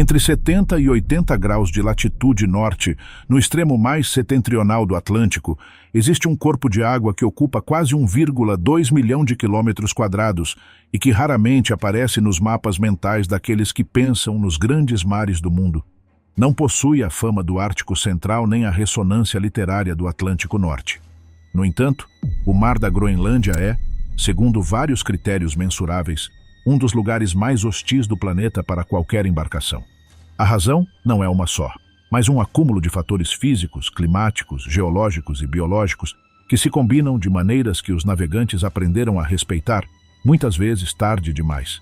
Entre 70 e 80 graus de latitude norte, no extremo mais setentrional do Atlântico, existe um corpo de água que ocupa quase 1,2 milhão de quilômetros quadrados e que raramente aparece nos mapas mentais daqueles que pensam nos grandes mares do mundo. Não possui a fama do Ártico Central nem a ressonância literária do Atlântico Norte. No entanto, o Mar da Groenlândia é, segundo vários critérios mensuráveis, um dos lugares mais hostis do planeta para qualquer embarcação. A razão não é uma só, mas um acúmulo de fatores físicos, climáticos, geológicos e biológicos que se combinam de maneiras que os navegantes aprenderam a respeitar, muitas vezes tarde demais.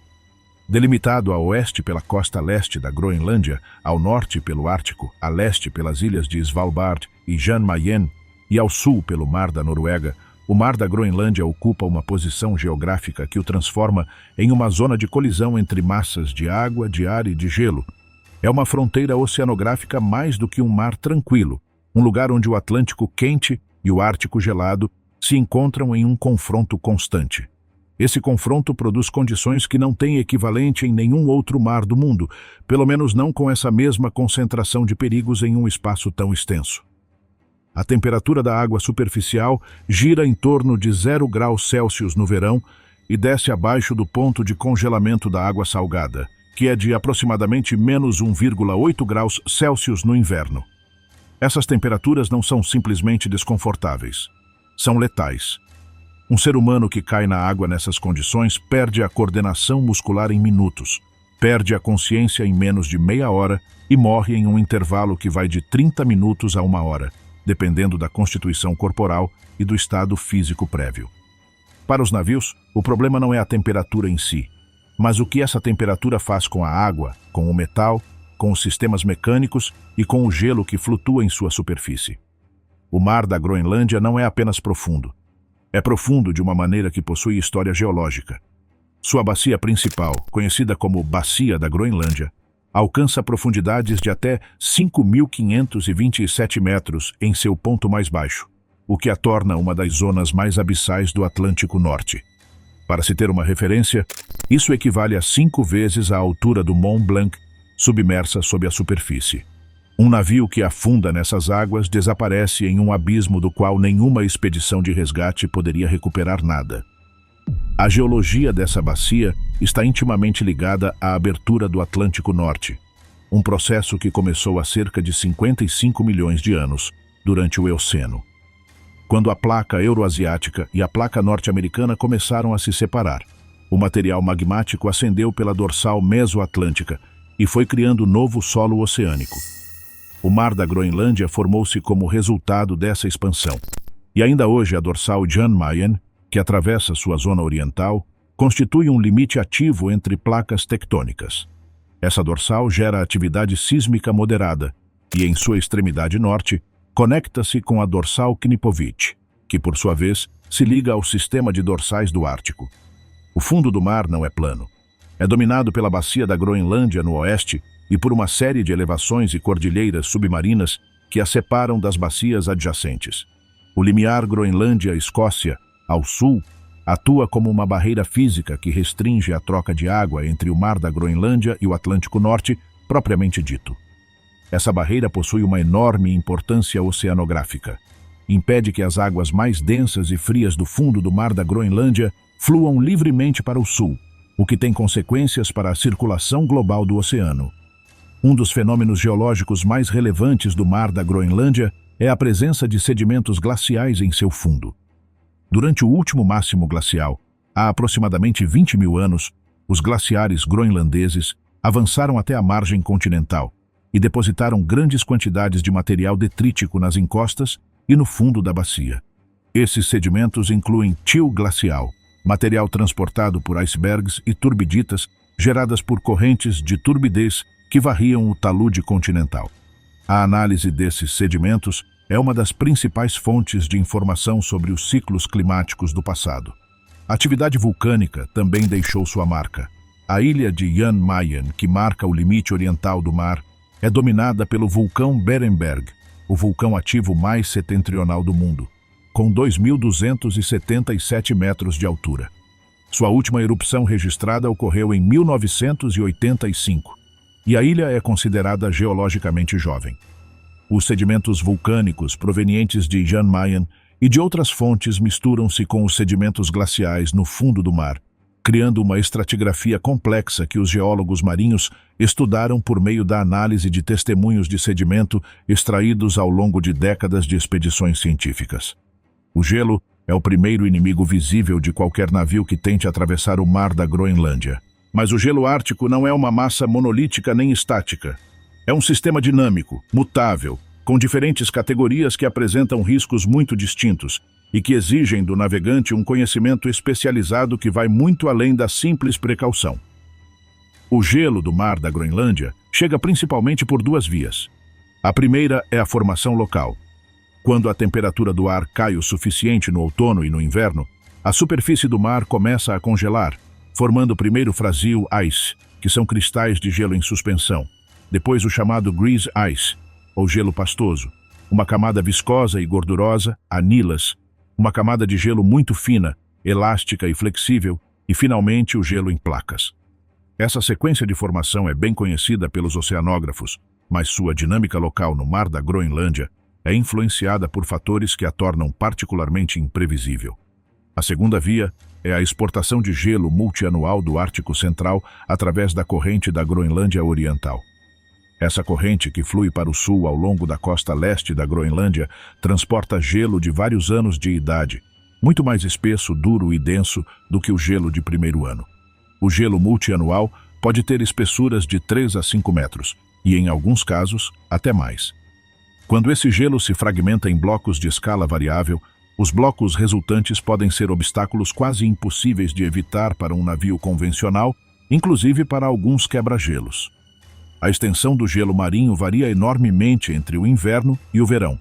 Delimitado a oeste pela costa leste da Groenlândia, ao norte pelo Ártico, a leste pelas ilhas de Svalbard e Jan Mayen e ao sul pelo Mar da Noruega, o Mar da Groenlândia ocupa uma posição geográfica que o transforma em uma zona de colisão entre massas de água, de ar e de gelo. É uma fronteira oceanográfica mais do que um mar tranquilo, um lugar onde o Atlântico quente e o Ártico gelado se encontram em um confronto constante. Esse confronto produz condições que não têm equivalente em nenhum outro mar do mundo, pelo menos não com essa mesma concentração de perigos em um espaço tão extenso. A temperatura da água superficial gira em torno de 0 graus Celsius no verão e desce abaixo do ponto de congelamento da água salgada, que é de aproximadamente menos 1,8 graus Celsius no inverno. Essas temperaturas não são simplesmente desconfortáveis, são letais. Um ser humano que cai na água nessas condições perde a coordenação muscular em minutos, perde a consciência em menos de meia hora e morre em um intervalo que vai de 30 minutos a 1 hora, dependendo da constituição corporal e do estado físico prévio. Para os navios, o problema não é a temperatura em si, mas o que essa temperatura faz com a água, com o metal, com os sistemas mecânicos e com o gelo que flutua em sua superfície. O Mar da Groenlândia não é apenas profundo. É profundo de uma maneira que possui história geológica. Sua bacia principal, conhecida como Bacia da Groenlândia, alcança profundidades de até 5.527 metros em seu ponto mais baixo, o que a torna uma das zonas mais abissais do Atlântico Norte. Para se ter uma referência, isso equivale a 5 vezes a altura do Mont Blanc, submersa sob a superfície. Um navio que afunda nessas águas desaparece em um abismo do qual nenhuma expedição de resgate poderia recuperar nada. A geologia dessa bacia está intimamente ligada à abertura do Atlântico Norte, um processo que começou há cerca de 55 milhões de anos, durante o Eoceno, quando a placa euroasiática e a placa norte-americana começaram a se separar. O material magmático ascendeu pela dorsal mesoatlântica e foi criando novo solo oceânico. O Mar da Groenlândia formou-se como resultado dessa expansão. E ainda hoje a dorsal Jan Mayen, que atravessa sua zona oriental, constitui um limite ativo entre placas tectônicas. Essa dorsal gera atividade sísmica moderada e, em sua extremidade norte, conecta-se com a dorsal Knipovich, que, por sua vez, se liga ao sistema de dorsais do Ártico. O fundo do mar não é plano. É dominado pela bacia da Groenlândia no oeste e por uma série de elevações e cordilheiras submarinas que a separam das bacias adjacentes. O limiar Groenlândia-Escócia, ao sul, atua como uma barreira física que restringe a troca de água entre o Mar da Groenlândia e o Atlântico Norte, propriamente dito. Essa barreira possui uma enorme importância oceanográfica. Impede que as águas mais densas e frias do fundo do Mar da Groenlândia fluam livremente para o sul, o que tem consequências para a circulação global do oceano. Um dos fenômenos geológicos mais relevantes do Mar da Groenlândia é a presença de sedimentos glaciais em seu fundo. Durante o último máximo glacial, há aproximadamente 20 mil anos, os glaciares groenlandeses avançaram até a margem continental e depositaram grandes quantidades de material detrítico nas encostas e no fundo da bacia. Esses sedimentos incluem til glacial, material transportado por icebergs e turbiditas geradas por correntes de turbidez que varriam o talude continental. A análise desses sedimentos é uma das principais fontes de informação sobre os ciclos climáticos do passado. A atividade vulcânica também deixou sua marca. A ilha de Jan Mayen, que marca o limite oriental do mar, é dominada pelo vulcão Berenberg, o vulcão ativo mais setentrional do mundo, com 2.277 metros de altura. Sua última erupção registrada ocorreu em 1985. e a ilha é considerada geologicamente jovem. Os sedimentos vulcânicos provenientes de Jan Mayen e de outras fontes misturam-se com os sedimentos glaciais no fundo do mar, criando uma estratigrafia complexa que os geólogos marinhos estudaram por meio da análise de testemunhos de sedimento extraídos ao longo de décadas de expedições científicas. O gelo é o primeiro inimigo visível de qualquer navio que tente atravessar o mar da Groenlândia. Mas o gelo ártico não é uma massa monolítica nem estática. É um sistema dinâmico, mutável, com diferentes categorias que apresentam riscos muito distintos e que exigem do navegante um conhecimento especializado que vai muito além da simples precaução. O gelo do mar da Groenlândia chega principalmente por duas vias. A primeira é a formação local. Quando a temperatura do ar cai o suficiente no outono e no inverno, a superfície do mar começa a congelar, formando primeiro fragile ice, que são cristais de gelo em suspensão, depois o chamado grease ice, ou gelo pastoso, uma camada viscosa e gordurosa, anilas, uma camada de gelo muito fina, elástica e flexível, e finalmente o gelo em placas. Essa sequência de formação é bem conhecida pelos oceanógrafos, mas sua dinâmica local no mar da Groenlândia é influenciada por fatores que a tornam particularmente imprevisível. A segunda via é a exportação de gelo multianual do Ártico Central através da corrente da Groenlândia Oriental. Essa corrente, que flui para o sul ao longo da costa leste da Groenlândia, transporta gelo de vários anos de idade, muito mais espesso, duro e denso do que o gelo de primeiro ano. O gelo multianual pode ter espessuras de 3 a 5 metros, e em alguns casos, até mais. Quando esse gelo se fragmenta em blocos de escala variável, os blocos resultantes podem ser obstáculos quase impossíveis de evitar para um navio convencional, inclusive para alguns quebra-gelos. A extensão do gelo marinho varia enormemente entre o inverno e o verão.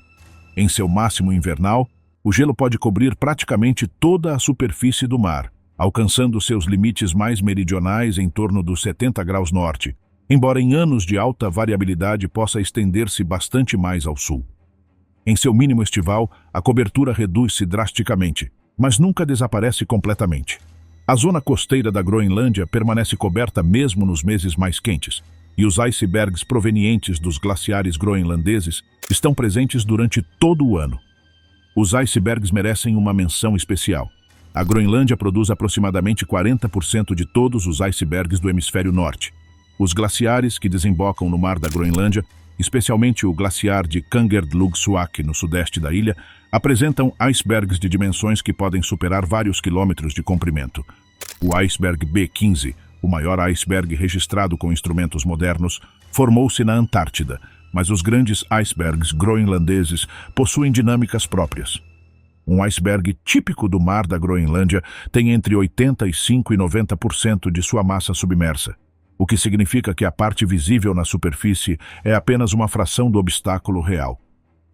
Em seu máximo invernal, o gelo pode cobrir praticamente toda a superfície do mar, alcançando seus limites mais meridionais em torno dos 70 graus norte, embora em anos de alta variabilidade possa estender-se bastante mais ao sul. Em seu mínimo estival, a cobertura reduz-se drasticamente, mas nunca desaparece completamente. A zona costeira da Groenlândia permanece coberta mesmo nos meses mais quentes, e os icebergs provenientes dos glaciares groenlandeses estão presentes durante todo o ano. Os icebergs merecem uma menção especial. A Groenlândia produz aproximadamente 40% de todos os icebergs do hemisfério norte. Os glaciares que desembocam no mar da Groenlândia, especialmente o glaciar de Kangerlugsuaq, no sudeste da ilha, apresentam icebergs de dimensões que podem superar vários quilômetros de comprimento. O iceberg B15, o maior iceberg registrado com instrumentos modernos, formou-se na Antártida, mas os grandes icebergs groenlandeses possuem dinâmicas próprias. Um iceberg típico do mar da Groenlândia tem entre 85% e 90% de sua massa submersa, o que significa que a parte visível na superfície é apenas uma fração do obstáculo real.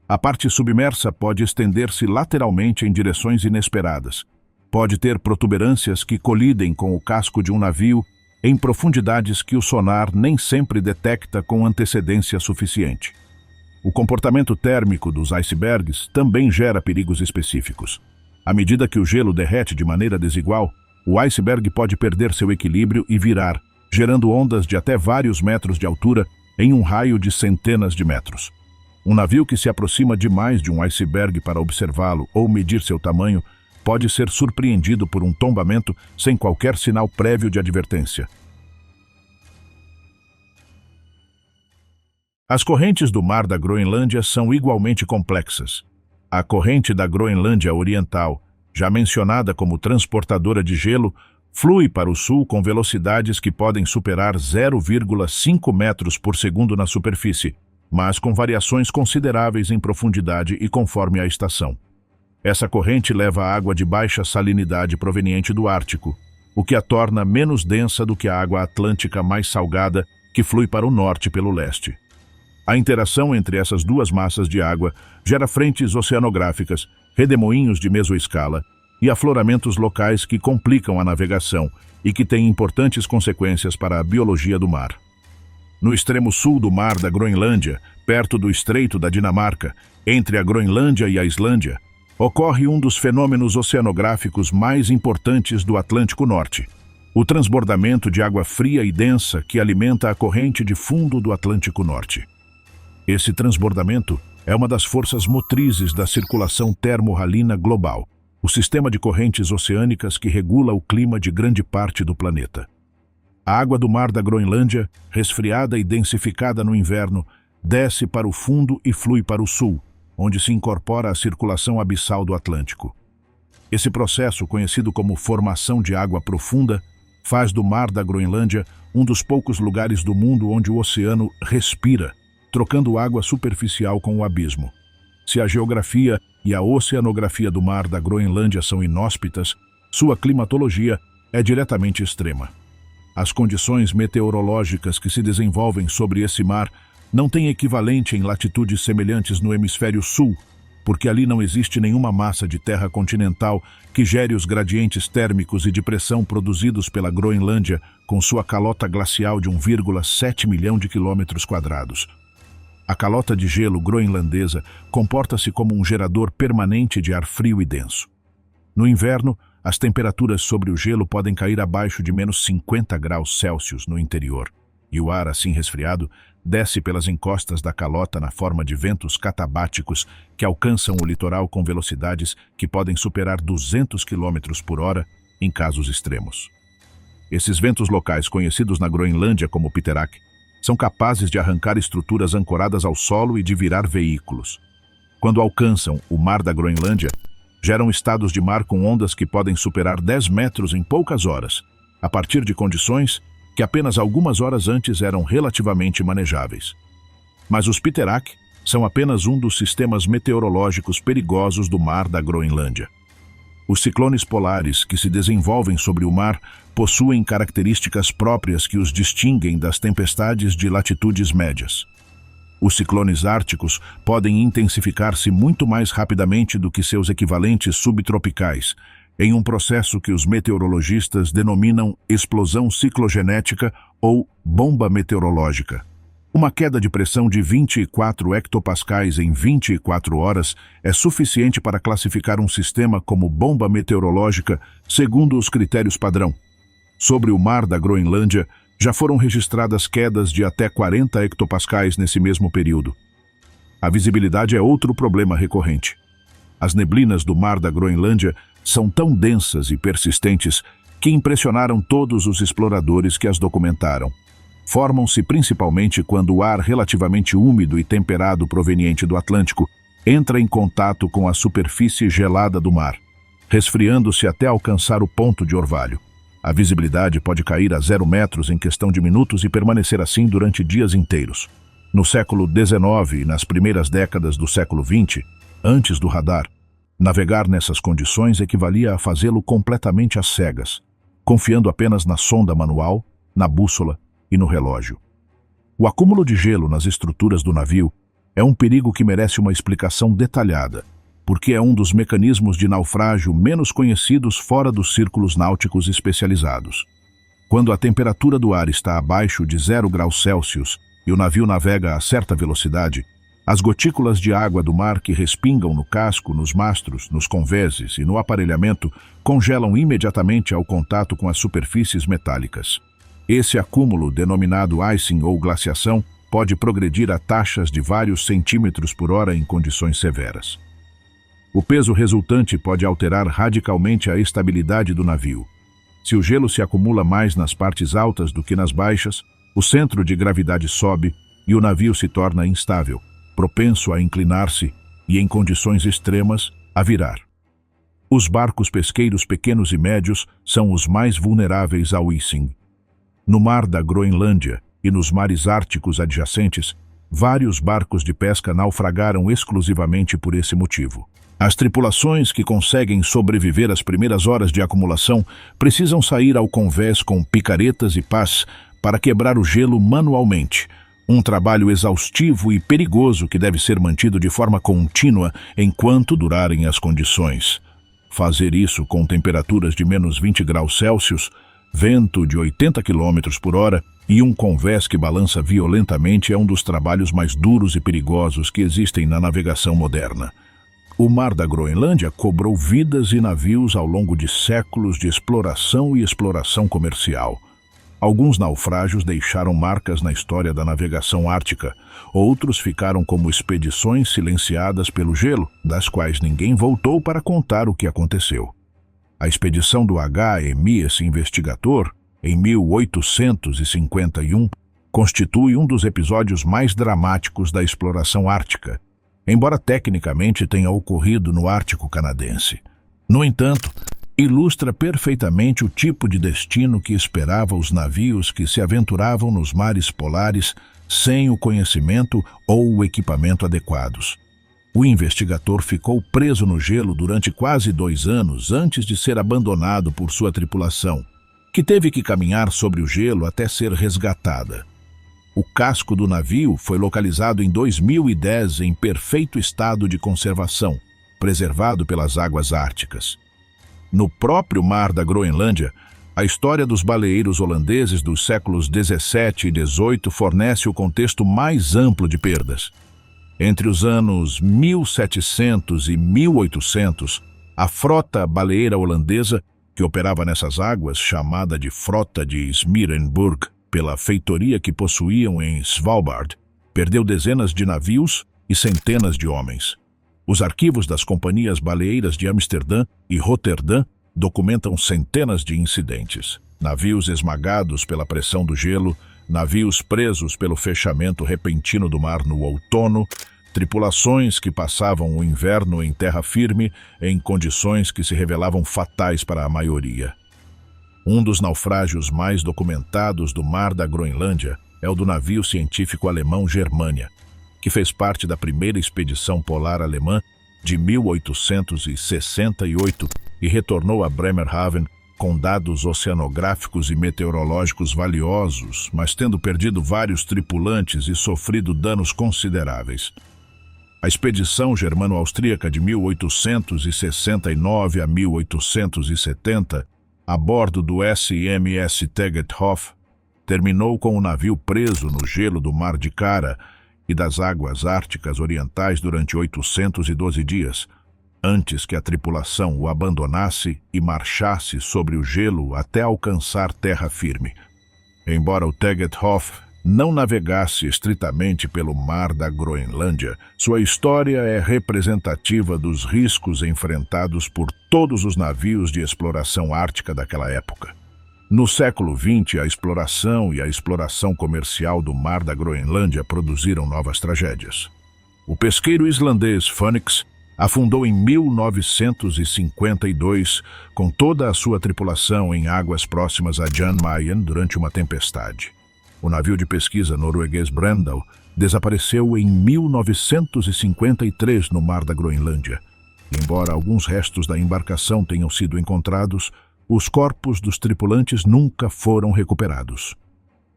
A parte submersa pode estender-se lateralmente em direções inesperadas. Pode ter protuberâncias que colidem com o casco de um navio em profundidades que o sonar nem sempre detecta com antecedência suficiente. O comportamento térmico dos icebergs também gera perigos específicos. À medida que o gelo derrete de maneira desigual, o iceberg pode perder seu equilíbrio e virar, gerando ondas de até vários metros de altura em um raio de centenas de metros. Um navio que se aproxima demais de um iceberg para observá-lo ou medir seu tamanho pode ser surpreendido por um tombamento sem qualquer sinal prévio de advertência. As correntes do mar da Groenlândia são igualmente complexas. A corrente da Groenlândia Oriental, já mencionada como transportadora de gelo, flui para o sul com velocidades que podem superar 0,5 metros por segundo na superfície, mas com variações consideráveis em profundidade e conforme a estação. Essa corrente leva água de baixa salinidade proveniente do Ártico, o que a torna menos densa do que a água atlântica mais salgada que flui para o norte pelo leste. A interação entre essas duas massas de água gera frentes oceanográficas, redemoinhos de mesoescala e afloramentos locais que complicam a navegação e que têm importantes consequências para a biologia do mar. No extremo sul do mar da Groenlândia, perto do Estreito da Dinamarca, entre a Groenlândia e a Islândia, ocorre um dos fenômenos oceanográficos mais importantes do Atlântico Norte. o transbordamento de água fria e densa que alimenta a corrente de fundo do Atlântico Norte. Esse transbordamento é uma das forças motrizes da circulação termorralina global, o sistema de correntes oceânicas que regula o clima de grande parte do planeta. A água do mar da Groenlândia, resfriada e densificada no inverno, desce para o fundo e flui para o sul, onde se incorpora à circulação abissal do Atlântico. Esse processo, conhecido como formação de água profunda, faz do mar da Groenlândia um dos poucos lugares do mundo onde o oceano respira, trocando água superficial com o abismo. Se a geografia e a oceanografia do mar da Groenlândia são inóspitas, sua climatologia é diretamente extrema. As condições meteorológicas que se desenvolvem sobre esse mar não têm equivalente em latitudes semelhantes no hemisfério sul, porque ali não existe nenhuma massa de terra continental que gere os gradientes térmicos e de pressão produzidos pela Groenlândia com sua calota glacial de 1,7 milhão de quilômetros quadrados. A calota de gelo groenlandesa comporta-se como um gerador permanente de ar frio e denso. No inverno, as temperaturas sobre o gelo podem cair abaixo de menos 50 graus Celsius no interior, e o ar, assim resfriado, desce pelas encostas da calota na forma de ventos catabáticos que alcançam o litoral com velocidades que podem superar 200 km por hora em casos extremos. Esses ventos locais, conhecidos na Groenlândia como Piterak, são capazes de arrancar estruturas ancoradas ao solo e de virar veículos. Quando alcançam o mar da Groenlândia, geram estados de mar com ondas que podem superar 10 metros em poucas horas, a partir de condições que apenas algumas horas antes eram relativamente manejáveis. Mas os Piterak são apenas um dos sistemas meteorológicos perigosos do mar da Groenlândia. Os ciclones polares que se desenvolvem sobre o mar possuem características próprias que os distinguem das tempestades de latitudes médias. Os ciclones árticos podem intensificar-se muito mais rapidamente do que seus equivalentes subtropicais, em um processo que os meteorologistas denominam explosão ciclogenética ou bomba meteorológica. Uma queda de pressão de 24 hectopascais em 24 horas é suficiente para classificar um sistema como bomba meteorológica segundo os critérios padrão. Sobre o mar da Groenlândia, já foram registradas quedas de até 40 hectopascais nesse mesmo período. A visibilidade é outro problema recorrente. As neblinas do mar da Groenlândia são tão densas e persistentes que impressionaram todos os exploradores que as documentaram. Formam-se principalmente quando o ar relativamente úmido e temperado proveniente do Atlântico entra em contato com a superfície gelada do mar, resfriando-se até alcançar o ponto de orvalho. A visibilidade pode cair a 0 metros em questão de minutos e permanecer assim durante dias inteiros. No século XIX e nas primeiras décadas do século XX, antes do radar, navegar nessas condições equivalia a fazê-lo completamente às cegas, confiando apenas na sonda manual, na bússola e no relógio. O acúmulo de gelo nas estruturas do navio é um perigo que merece uma explicação detalhada, porque é um dos mecanismos de naufrágio menos conhecidos fora dos círculos náuticos especializados. Quando a temperatura do ar está abaixo de 0 graus Celsius e o navio navega a certa velocidade, as gotículas de água do mar que respingam no casco, nos mastros, nos convéses e no aparelhamento congelam imediatamente ao contato com as superfícies metálicas. Esse acúmulo, denominado icing ou glaciação, pode progredir a taxas de vários centímetros por hora em condições severas. O peso resultante pode alterar radicalmente a estabilidade do navio. Se o gelo se acumula mais nas partes altas do que nas baixas, o centro de gravidade sobe e o navio se torna instável, propenso a inclinar-se e, em condições extremas, a virar. Os barcos pesqueiros pequenos e médios são os mais vulneráveis ao icing. No mar da Groenlândia e nos mares árticos adjacentes, vários barcos de pesca naufragaram exclusivamente por esse motivo. As tripulações que conseguem sobreviver às primeiras horas de acumulação precisam sair ao convés com picaretas e pás para quebrar o gelo manualmente, um trabalho exaustivo e perigoso que deve ser mantido de forma contínua enquanto durarem as condições. Fazer isso com temperaturas de menos 20 graus Celsius, vento de 80 km por hora e um convés que balança violentamente é um dos trabalhos mais duros e perigosos que existem na navegação moderna. O Mar da Groenlândia cobrou vidas e navios ao longo de séculos de exploração e exploração comercial. Alguns naufrágios deixaram marcas na história da navegação ártica, outros ficaram como expedições silenciadas pelo gelo, das quais ninguém voltou para contar o que aconteceu. A expedição do HMS Investigator, em 1851, constitui um dos episódios mais dramáticos da exploração ártica, embora tecnicamente tenha ocorrido no Ártico canadense. No entanto, ilustra perfeitamente o tipo de destino que esperava os navios que se aventuravam nos mares polares sem o conhecimento ou o equipamento adequados. O Investigator ficou preso no gelo durante quase 2 anos antes de ser abandonado por sua tripulação, que teve que caminhar sobre o gelo até ser resgatada. O casco do navio foi localizado em 2010 em perfeito estado de conservação, preservado pelas águas árticas. No próprio Mar da Groenlândia, a história dos baleeiros holandeses dos séculos 17 e 18 fornece o contexto mais amplo de perdas. Entre os anos 1700 e 1800, a frota baleeira holandesa, que operava nessas águas, chamada de Frota de Smeerenburg, pela feitoria que possuíam em Svalbard, perdeu dezenas de navios e centenas de homens. Os arquivos das companhias baleeiras de Amsterdã e Roterdã documentam centenas de incidentes. Navios esmagados pela pressão do gelo, navios presos pelo fechamento repentino do mar no outono, tripulações que passavam o inverno em terra firme em condições que se revelavam fatais para a maioria. Um dos naufrágios mais documentados do Mar da Groenlândia é o do navio científico alemão Germania, que fez parte da primeira expedição polar alemã de 1868 e retornou a Bremerhaven com dados oceanográficos e meteorológicos valiosos, mas tendo perdido vários tripulantes e sofrido danos consideráveis. A expedição germano-austríaca de 1869 a 1870, a bordo do SMS Tegethoff, terminou com o navio preso no gelo do Mar de Kara e das águas árticas orientais durante 812 dias, antes que a tripulação o abandonasse e marchasse sobre o gelo até alcançar terra firme. Embora o Tegethoff não navegasse estritamente pelo Mar da Groenlândia, sua história é representativa dos riscos enfrentados por todos os navios de exploração ártica daquela época. No século XX, a exploração e a exploração comercial do Mar da Groenlândia produziram novas tragédias. O pesqueiro islandês Phoenix afundou em 1952 com toda a sua tripulação em águas próximas a Jan Mayen durante uma tempestade. O navio de pesquisa norueguês Brendal desapareceu em 1953 no Mar da Groenlândia. Embora alguns restos da embarcação tenham sido encontrados, os corpos dos tripulantes nunca foram recuperados.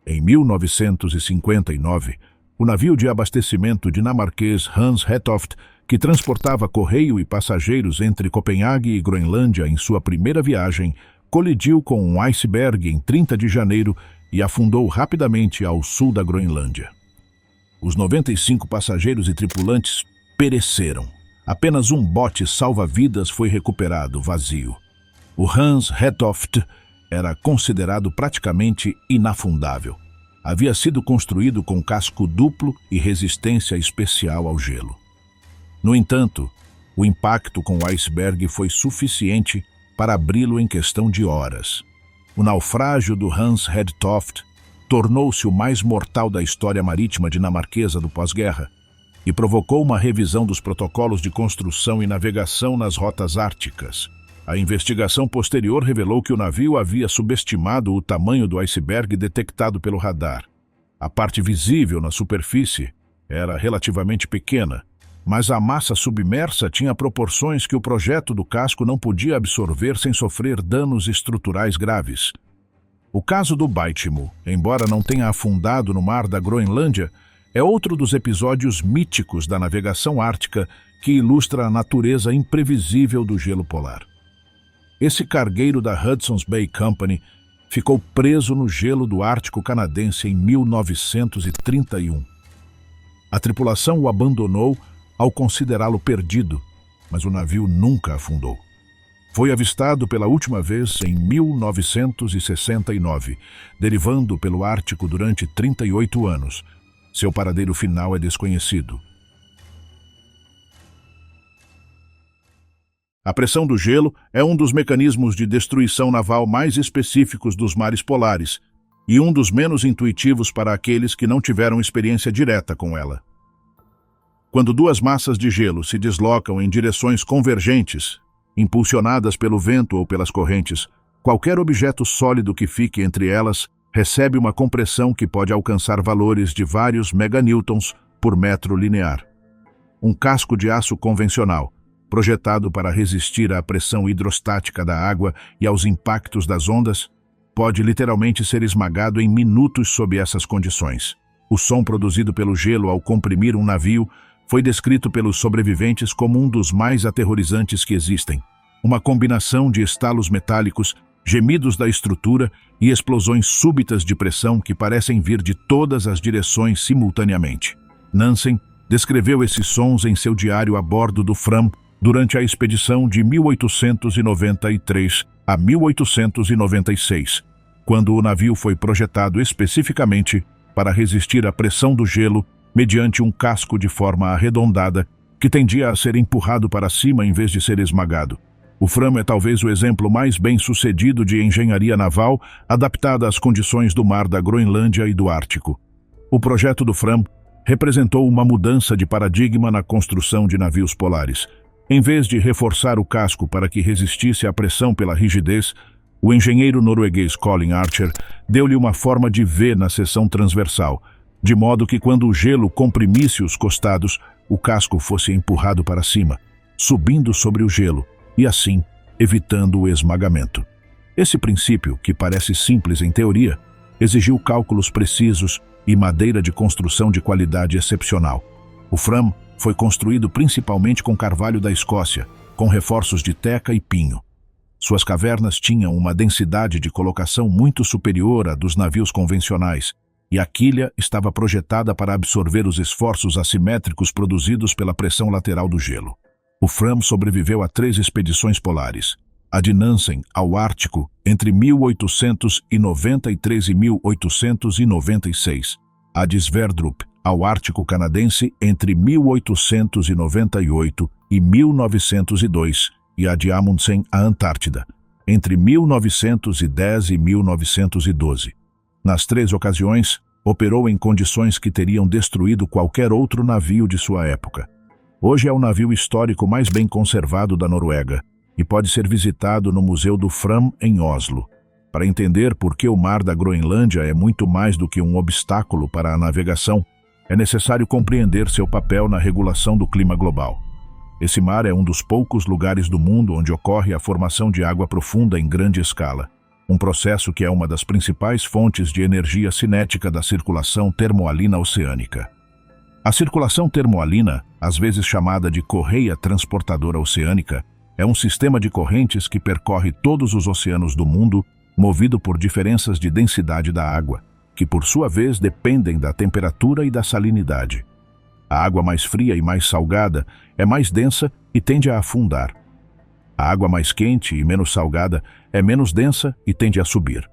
Em 1959, o navio de abastecimento dinamarquês Hans Hedtoft, que transportava correio e passageiros entre Copenhague e Groenlândia em sua primeira viagem, colidiu com um iceberg em 30 de janeiro e afundou rapidamente ao sul da Groenlândia. Os 95 passageiros e tripulantes pereceram. Apenas um bote salva-vidas foi recuperado vazio. O Hans Hedtoft era considerado praticamente inafundável. Havia sido construído com casco duplo e resistência especial ao gelo. No entanto, o impacto com o iceberg foi suficiente para abri-lo em questão de horas. O naufrágio do Hans Hedtoft tornou-se o mais mortal da história marítima dinamarquesa do pós-guerra e provocou uma revisão dos protocolos de construção e navegação nas rotas árticas. A investigação posterior revelou que o navio havia subestimado o tamanho do iceberg detectado pelo radar. A parte visível na superfície era relativamente pequena, mas a massa submersa tinha proporções que o projeto do casco não podia absorver sem sofrer danos estruturais graves. O caso do Beitimo, embora não tenha afundado no Mar da Groenlândia, é outro dos episódios míticos da navegação ártica que ilustra a natureza imprevisível do gelo polar. Esse cargueiro da Hudson's Bay Company ficou preso no gelo do Ártico canadense em 1931. A tripulação o abandonou ao considerá-lo perdido mas o navio nunca afundou. Foi avistado pela última vez em 1969, derivando pelo Ártico durante 38 anos. Seu paradeiro final é desconhecido. A pressão do gelo é um dos mecanismos de destruição naval mais específicos dos mares polares e um dos menos intuitivos para aqueles que não tiveram experiência direta com ela. Quando duas massas de gelo se deslocam em direções convergentes, impulsionadas pelo vento ou pelas correntes, qualquer objeto sólido que fique entre elas recebe uma compressão que pode alcançar valores de vários meganewtons por metro linear. Um casco de aço convencional, projetado para resistir à pressão hidrostática da água e aos impactos das ondas, pode literalmente ser esmagado em minutos sob essas condições. O som produzido pelo gelo ao comprimir um navio foi descrito pelos sobreviventes como um dos mais aterrorizantes que existem. Uma combinação de estalos metálicos, gemidos da estrutura e explosões súbitas de pressão que parecem vir de todas as direções simultaneamente. Nansen descreveu esses sons em seu diário a bordo do Fram durante a expedição de 1893 a 1896, quando o navio foi projetado especificamente para resistir à pressão do gelo mediante um casco de forma arredondada que tendia a ser empurrado para cima em vez de ser esmagado. O Fram é talvez o exemplo mais bem-sucedido de engenharia naval adaptada às condições do mar da Groenlândia e do Ártico. O projeto do Fram representou uma mudança de paradigma na construção de navios polares. Em vez de reforçar o casco para que resistisse à pressão pela rigidez, o engenheiro norueguês Colin Archer deu-lhe uma forma de V na seção transversal, de modo que quando o gelo comprimisse os costados, o casco fosse empurrado para cima, subindo sobre o gelo, e assim, evitando o esmagamento. Esse princípio, que parece simples em teoria, exigiu cálculos precisos e madeira de construção de qualidade excepcional. O Fram foi construído principalmente com carvalho da Escócia, com reforços de teca e pinho. Suas cavernas tinham uma densidade de colocação muito superior à dos navios convencionais, e a quilha estava projetada para absorver os esforços assimétricos produzidos pela pressão lateral do gelo. O Fram sobreviveu a 3 expedições polares: a de Nansen ao Ártico entre 1893 e 1896, a de Sverdrup ao Ártico canadense entre 1898 e 1902 e a de Amundsen à Antártida entre 1910 e 1912. Nas 3 ocasiões, operou em condições que teriam destruído qualquer outro navio de sua época. Hoje é o navio histórico mais bem conservado da Noruega e pode ser visitado no Museu do Fram, em Oslo. Para entender por que o mar da Groenlândia é muito mais do que um obstáculo para a navegação, é necessário compreender seu papel na regulação do clima global. Esse mar é um dos poucos lugares do mundo onde ocorre a formação de água profunda em grande escala, um processo que é uma das principais fontes de energia cinética da circulação termoalina oceânica. A circulação termoalina, às vezes chamada de correia transportadora oceânica, é um sistema de correntes que percorre todos os oceanos do mundo, movido por diferenças de densidade da água, que por sua vez dependem da temperatura e da salinidade. A água mais fria e mais salgada é mais densa e tende a afundar. A água mais quente e menos salgada é menos densa e tende a subir.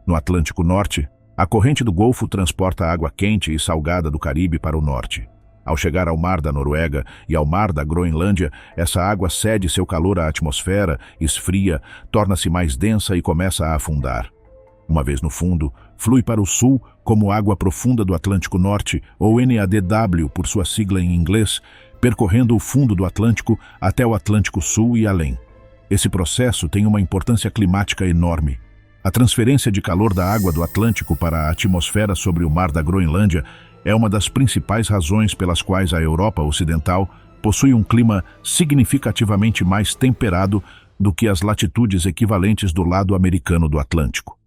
No Atlântico Norte, a corrente do Golfo transporta a água quente e salgada do Caribe para o norte. Ao chegar ao Mar da Noruega e ao Mar da Groenlândia, essa água cede seu calor à atmosfera, esfria, torna-se mais densa e começa a afundar. Uma vez no fundo, flui para o sul como água profunda do Atlântico Norte, ou NADW por sua sigla em inglês, percorrendo o fundo do Atlântico até o Atlântico Sul e além. Esse processo tem uma importância climática enorme. A transferência de calor da água do Atlântico para a atmosfera sobre o Mar da Groenlândia é uma das principais razões pelas quais a Europa Ocidental possui um clima significativamente mais temperado do que as latitudes equivalentes do lado americano do Atlântico.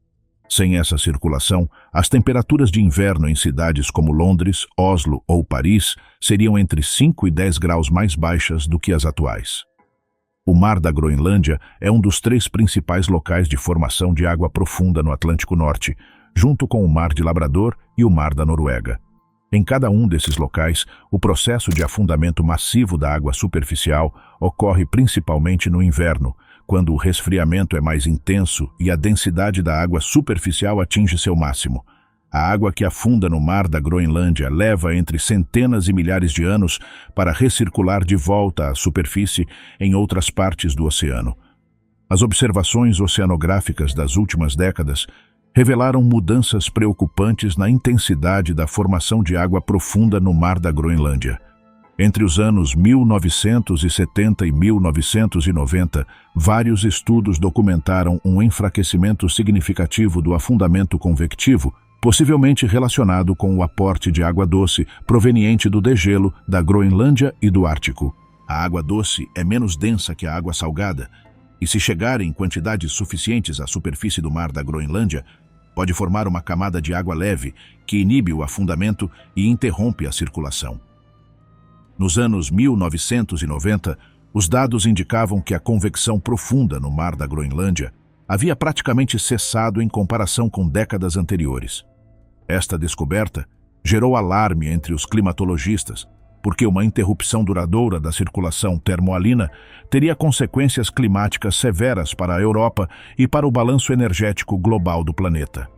Sem essa circulação, as temperaturas de inverno em cidades como Londres, Oslo ou Paris seriam entre 5 e 10 graus mais baixas do que as atuais. O Mar da Groenlândia é um dos 3 principais locais de formação de água profunda no Atlântico Norte, junto com o Mar de Labrador e o Mar da Noruega. Em cada um desses locais, o processo de afundamento massivo da água superficial ocorre principalmente no inverno, quando o resfriamento é mais intenso e a densidade da água superficial atinge seu máximo. A água que afunda no mar da Groenlândia leva entre centenas e milhares de anos para recircular de volta à superfície em outras partes do oceano. As observações oceanográficas das últimas décadas revelaram mudanças preocupantes na intensidade da formação de água profunda no mar da Groenlândia. Entre os anos 1970 e 1990, vários estudos documentaram um enfraquecimento significativo do afundamento convectivo, possivelmente relacionado com o aporte de água doce proveniente do degelo da Groenlândia e do Ártico. A água doce é menos densa que a água salgada, e se chegar em quantidades suficientes à superfície do mar da Groenlândia, pode formar uma camada de água leve que inibe o afundamento e interrompe a circulação. Nos anos 1990, os dados indicavam que a convecção profunda no mar da Groenlândia havia praticamente cessado em comparação com décadas anteriores. Esta descoberta gerou alarme entre os climatologistas, porque uma interrupção duradoura da circulação termoalina teria consequências climáticas severas para a Europa e para o balanço energético global do planeta.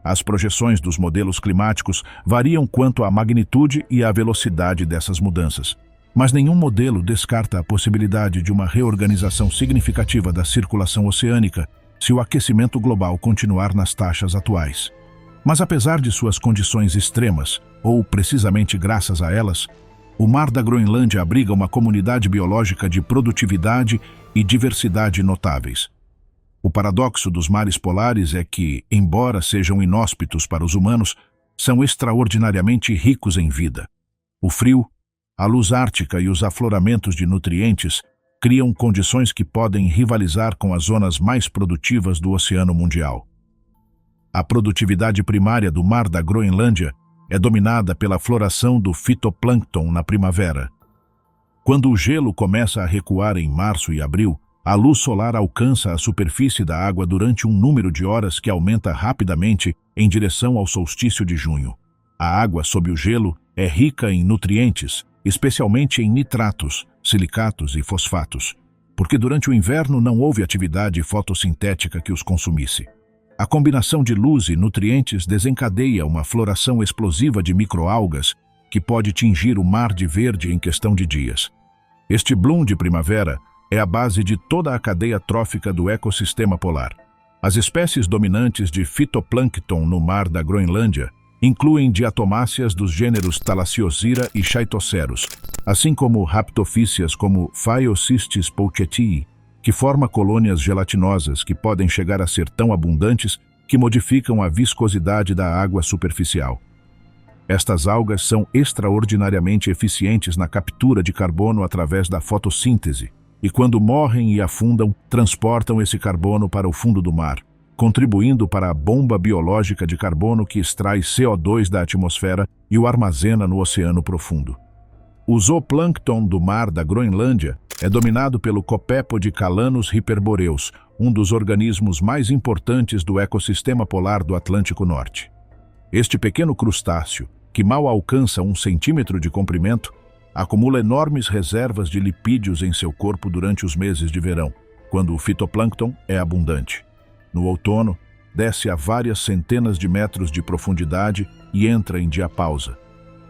As projeções dos modelos climáticos variam quanto à magnitude e à velocidade dessas mudanças, mas nenhum modelo descarta a possibilidade de uma reorganização significativa da circulação oceânica se o aquecimento global continuar nas taxas atuais. Mas apesar de suas condições extremas, ou precisamente graças a elas, o mar da Groenlândia abriga uma comunidade biológica de produtividade e diversidade notáveis. O paradoxo dos mares polares é que, embora sejam inóspitos para os humanos, são extraordinariamente ricos em vida. O frio, a luz ártica e os afloramentos de nutrientes criam condições que podem rivalizar com as zonas mais produtivas do oceano mundial. A produtividade primária do mar da Groenlândia é dominada pela floração do fitoplâncton na primavera. Quando o gelo começa a recuar em março e abril, a luz solar alcança a superfície da água durante um número de horas que aumenta rapidamente em direção ao solstício de junho. A água sob o gelo é rica em nutrientes, especialmente em nitratos, silicatos e fosfatos, porque durante o inverno não houve atividade fotossintética que os consumisse. A combinação de luz e nutrientes desencadeia uma floração explosiva de microalgas que pode tingir o mar de verde em questão de dias. Este bloom de primavera é a base de toda a cadeia trófica do ecossistema polar. As espécies dominantes de fitoplâncton no mar da Groenlândia incluem diatomáceas dos gêneros Thalassiosira e Chaetoceros, assim como raptofícias como Phaeocystis pouchetii, que forma colônias gelatinosas que podem chegar a ser tão abundantes que modificam a viscosidade da água superficial. Estas algas são extraordinariamente eficientes na captura de carbono através da fotossíntese, e quando morrem e afundam, transportam esse carbono para o fundo do mar, contribuindo para a bomba biológica de carbono que extrai CO2 da atmosfera e o armazena no oceano profundo. O zooplâncton do mar da Groenlândia é dominado pelo copépode Calanus hyperboreus, um dos organismos mais importantes do ecossistema polar do Atlântico Norte. Este pequeno crustáceo, que mal alcança 1 centímetro de comprimento, acumula enormes reservas de lipídios em seu corpo durante os meses de verão, quando o fitoplâncton é abundante. No outono, desce a várias centenas de metros de profundidade e entra em diapausa,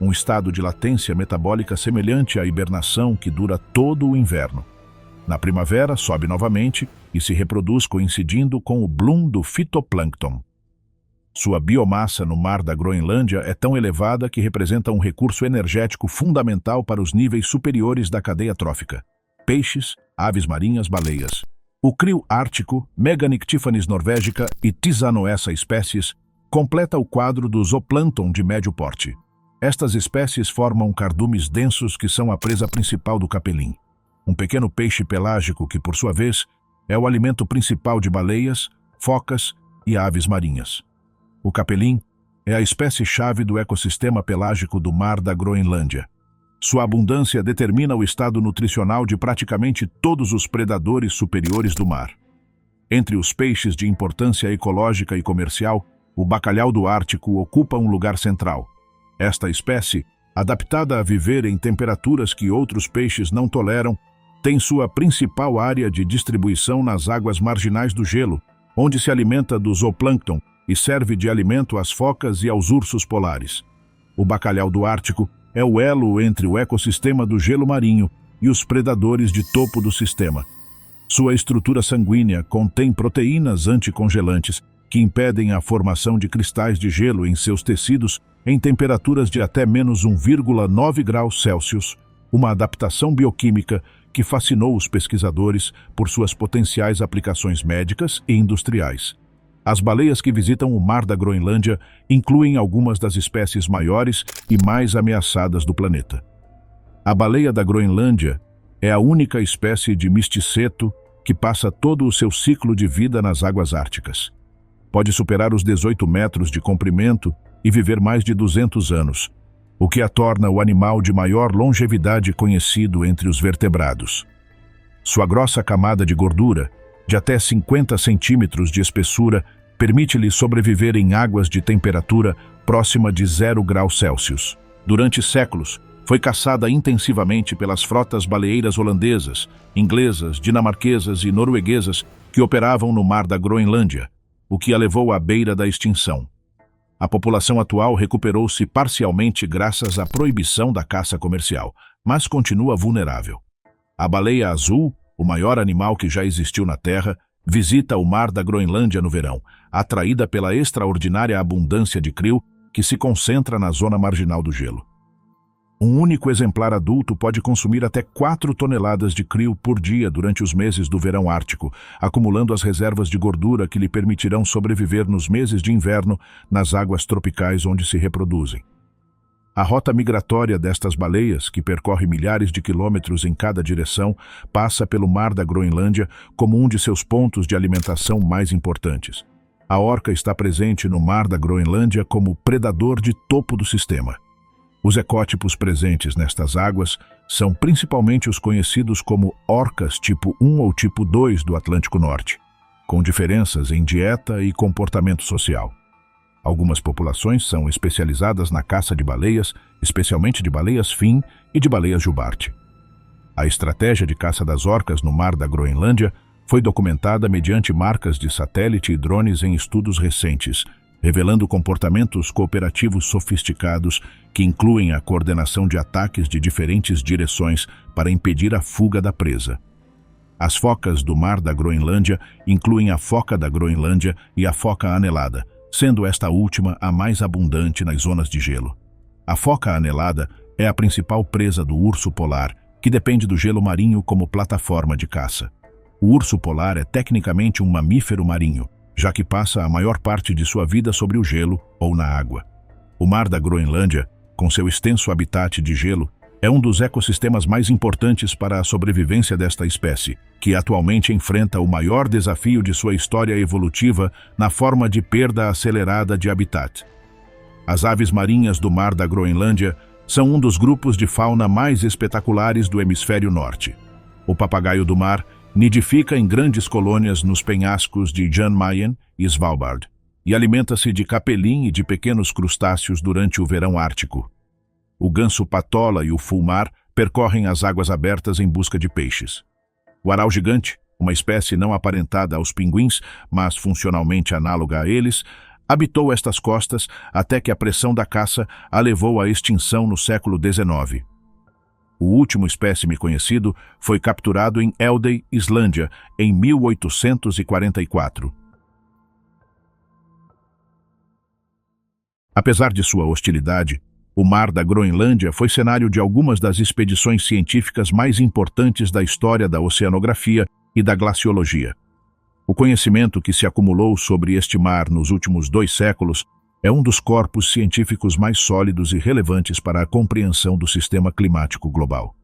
um estado de latência metabólica semelhante à hibernação que dura todo o inverno. Na primavera, sobe novamente e se reproduz coincidindo com o bloom do fitoplâncton. Sua biomassa no mar da Groenlândia é tão elevada que representa um recurso energético fundamental para os níveis superiores da cadeia trófica: peixes, aves marinhas, baleias. O crio ártico, Meganictifanes norvégica e Tisanoessa espécies, completa o quadro do zooplâncton de médio porte. Estas espécies formam cardumes densos que são a presa principal do capelim, um pequeno peixe pelágico que, por sua vez, é o alimento principal de baleias, focas e aves marinhas. O capelim é a espécie-chave do ecossistema pelágico do mar da Groenlândia. Sua abundância determina o estado nutricional de praticamente todos os predadores superiores do mar. Entre os peixes de importância ecológica e comercial, o bacalhau do Ártico ocupa um lugar central. Esta espécie, adaptada a viver em temperaturas que outros peixes não toleram, tem sua principal área de distribuição nas águas marginais do gelo, onde se alimenta do zooplâncton e serve de alimento às focas e aos ursos polares. O bacalhau do Ártico é o elo entre o ecossistema do gelo marinho e os predadores de topo do sistema. Sua estrutura sanguínea contém proteínas anticongelantes que impedem a formação de cristais de gelo em seus tecidos em temperaturas de até menos 1,9 graus Celsius, uma adaptação bioquímica que fascinou os pesquisadores por suas potenciais aplicações médicas e industriais. As baleias que visitam o Mar da Groenlândia incluem algumas das espécies maiores e mais ameaçadas do planeta. A baleia da Groenlândia é a única espécie de misticeto que passa todo o seu ciclo de vida nas águas árticas. Pode superar os 18 metros de comprimento e viver mais de 200 anos, o que a torna o animal de maior longevidade conhecido entre os vertebrados. Sua grossa camada de gordura, de até 50 centímetros de espessura, permite-lhe sobreviver em águas de temperatura próxima de 0 graus Celsius. Durante séculos, foi caçada intensivamente pelas frotas baleeiras holandesas, inglesas, dinamarquesas e norueguesas que operavam no Mar da Groenlândia, o que a levou à beira da extinção. A população atual recuperou-se parcialmente graças à proibição da caça comercial, mas continua vulnerável. A baleia azul, o maior animal que já existiu na Terra, visita o Mar da Groenlândia no verão, atraída pela extraordinária abundância de krill que se concentra na zona marginal do gelo. Um único exemplar adulto pode consumir até 4 toneladas de krill por dia durante os meses do verão ártico, acumulando as reservas de gordura que lhe permitirão sobreviver nos meses de inverno nas águas tropicais onde se reproduzem. A rota migratória destas baleias, que percorre milhares de quilômetros em cada direção, passa pelo Mar da Groenlândia como um de seus pontos de alimentação mais importantes. A orca está presente no Mar da Groenlândia como predador de topo do sistema. Os ecótipos presentes nestas águas são principalmente os conhecidos como orcas tipo 1 ou tipo 2 do Atlântico Norte, com diferenças em dieta e comportamento social. Algumas populações são especializadas na caça de baleias, especialmente de baleias-fim e de baleias jubarte. A estratégia de caça das orcas no Mar da Groenlândia foi documentada mediante marcas de satélite e drones em estudos recentes, revelando comportamentos cooperativos sofisticados que incluem a coordenação de ataques de diferentes direções para impedir a fuga da presa. As focas do Mar da Groenlândia incluem a foca da Groenlândia e a foca anelada, sendo esta última a mais abundante nas zonas de gelo. A foca anelada é a principal presa do urso polar, que depende do gelo marinho como plataforma de caça. O urso polar é tecnicamente um mamífero marinho, já que passa a maior parte de sua vida sobre o gelo ou na água. O Mar da Groenlândia, com seu extenso habitat de gelo, é um dos ecossistemas mais importantes para a sobrevivência desta espécie, que atualmente enfrenta o maior desafio de sua história evolutiva na forma de perda acelerada de habitat. As aves marinhas do Mar da Groenlândia são um dos grupos de fauna mais espetaculares do hemisfério norte. O papagaio do mar nidifica em grandes colônias nos penhascos de Jan Mayen e Svalbard, e alimenta-se de capelim e de pequenos crustáceos durante o verão ártico. O ganso patola e o fulmar percorrem as águas abertas em busca de peixes. O aral gigante, uma espécie não aparentada aos pinguins, mas funcionalmente análoga a eles, habitou estas costas até que a pressão da caça a levou à extinção no século XIX. O último espécime conhecido foi capturado em Eldey, Islândia, em 1844. Apesar de sua hostilidade, o Mar da Groenlândia foi cenário de algumas das expedições científicas mais importantes da história da oceanografia e da glaciologia. O conhecimento que se acumulou sobre este mar nos últimos 2 séculos é um dos corpos científicos mais sólidos e relevantes para a compreensão do sistema climático global.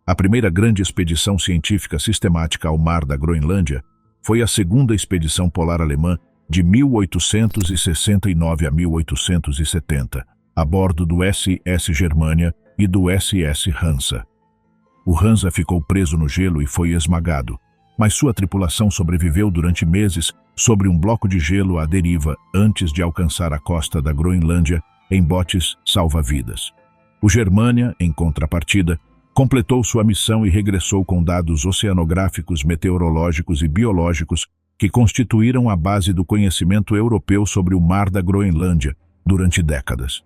A primeira grande expedição científica sistemática ao Mar da Groenlândia foi a segunda expedição polar alemã de 1869 a 1870, a bordo do SS Germania e do SS Hansa. O Hansa ficou preso no gelo e foi esmagado, mas sua tripulação sobreviveu durante meses sobre um bloco de gelo à deriva antes de alcançar a costa da Groenlândia em botes salva-vidas. O Germânia, em contrapartida, completou sua missão e regressou com dados oceanográficos, meteorológicos e biológicos que constituíram a base do conhecimento europeu sobre o Mar da Groenlândia durante décadas.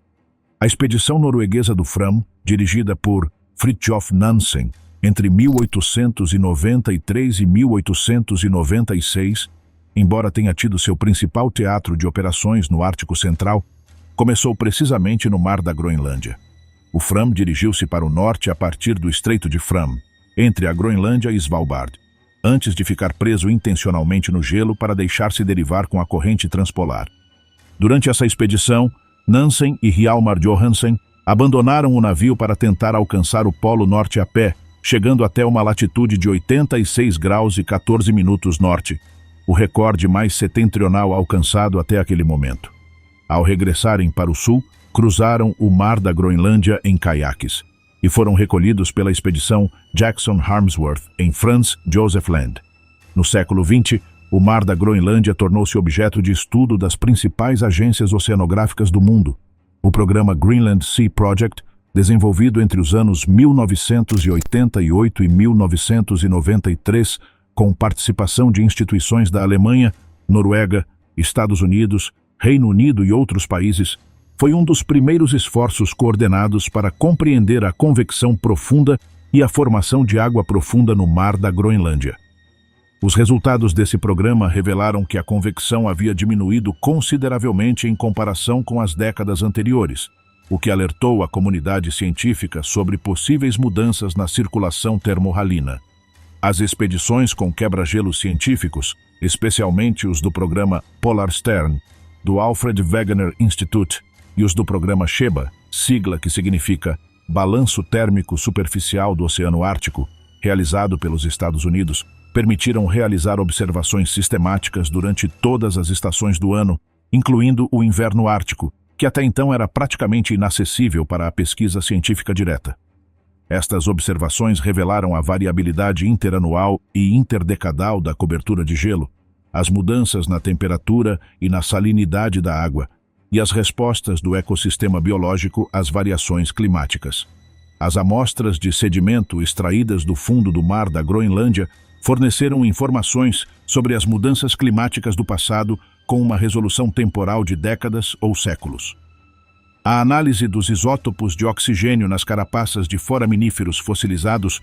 A expedição norueguesa do Fram, dirigida por Fridtjof Nansen, entre 1893 e 1896, embora tenha tido seu principal teatro de operações no Ártico Central, começou precisamente no Mar da Groenlândia. O Fram dirigiu-se para o norte a partir do Estreito de Fram, entre a Groenlândia e Svalbard, antes de ficar preso intencionalmente no gelo para deixar-se derivar com a corrente transpolar. Durante essa expedição, Nansen e Hjalmar Johansen abandonaram o navio para tentar alcançar o Polo Norte a pé, chegando até uma latitude de 86 graus e 14 minutos norte, o recorde mais setentrional alcançado até aquele momento. Ao regressarem para o sul, cruzaram o Mar da Groenlândia em caiaques e foram recolhidos pela expedição Jackson Harmsworth em Franz Josef Land. No século XX, o Mar da Groenlândia tornou-se objeto de estudo das principais agências oceanográficas do mundo. O programa Greenland Sea Project, desenvolvido entre os anos 1988 e 1993, com participação de instituições da Alemanha, Noruega, Estados Unidos, Reino Unido e outros países, foi um dos primeiros esforços coordenados para compreender a convecção profunda e a formação de água profunda no Mar da Groenlândia. Os resultados desse programa revelaram que a convecção havia diminuído consideravelmente em comparação com as décadas anteriores, o que alertou a comunidade científica sobre possíveis mudanças na circulação termorralina. As expedições com quebra-gelos científicos, especialmente os do programa Polarstern, do Alfred Wegener Institute, e os do programa SHEBA, sigla que significa Balanço Térmico Superficial do Oceano Ártico, realizado pelos Estados Unidos, permitiram realizar observações sistemáticas durante todas as estações do ano, incluindo o inverno ártico, que até então era praticamente inacessível para a pesquisa científica direta. Estas observações revelaram a variabilidade interanual e interdecadal da cobertura de gelo, as mudanças na temperatura e na salinidade da água, e as respostas do ecossistema biológico às variações climáticas. As amostras de sedimento extraídas do fundo do Mar da Groenlândia forneceram informações sobre as mudanças climáticas do passado com uma resolução temporal de décadas ou séculos. A análise dos isótopos de oxigênio nas carapaças de foraminíferos fossilizados,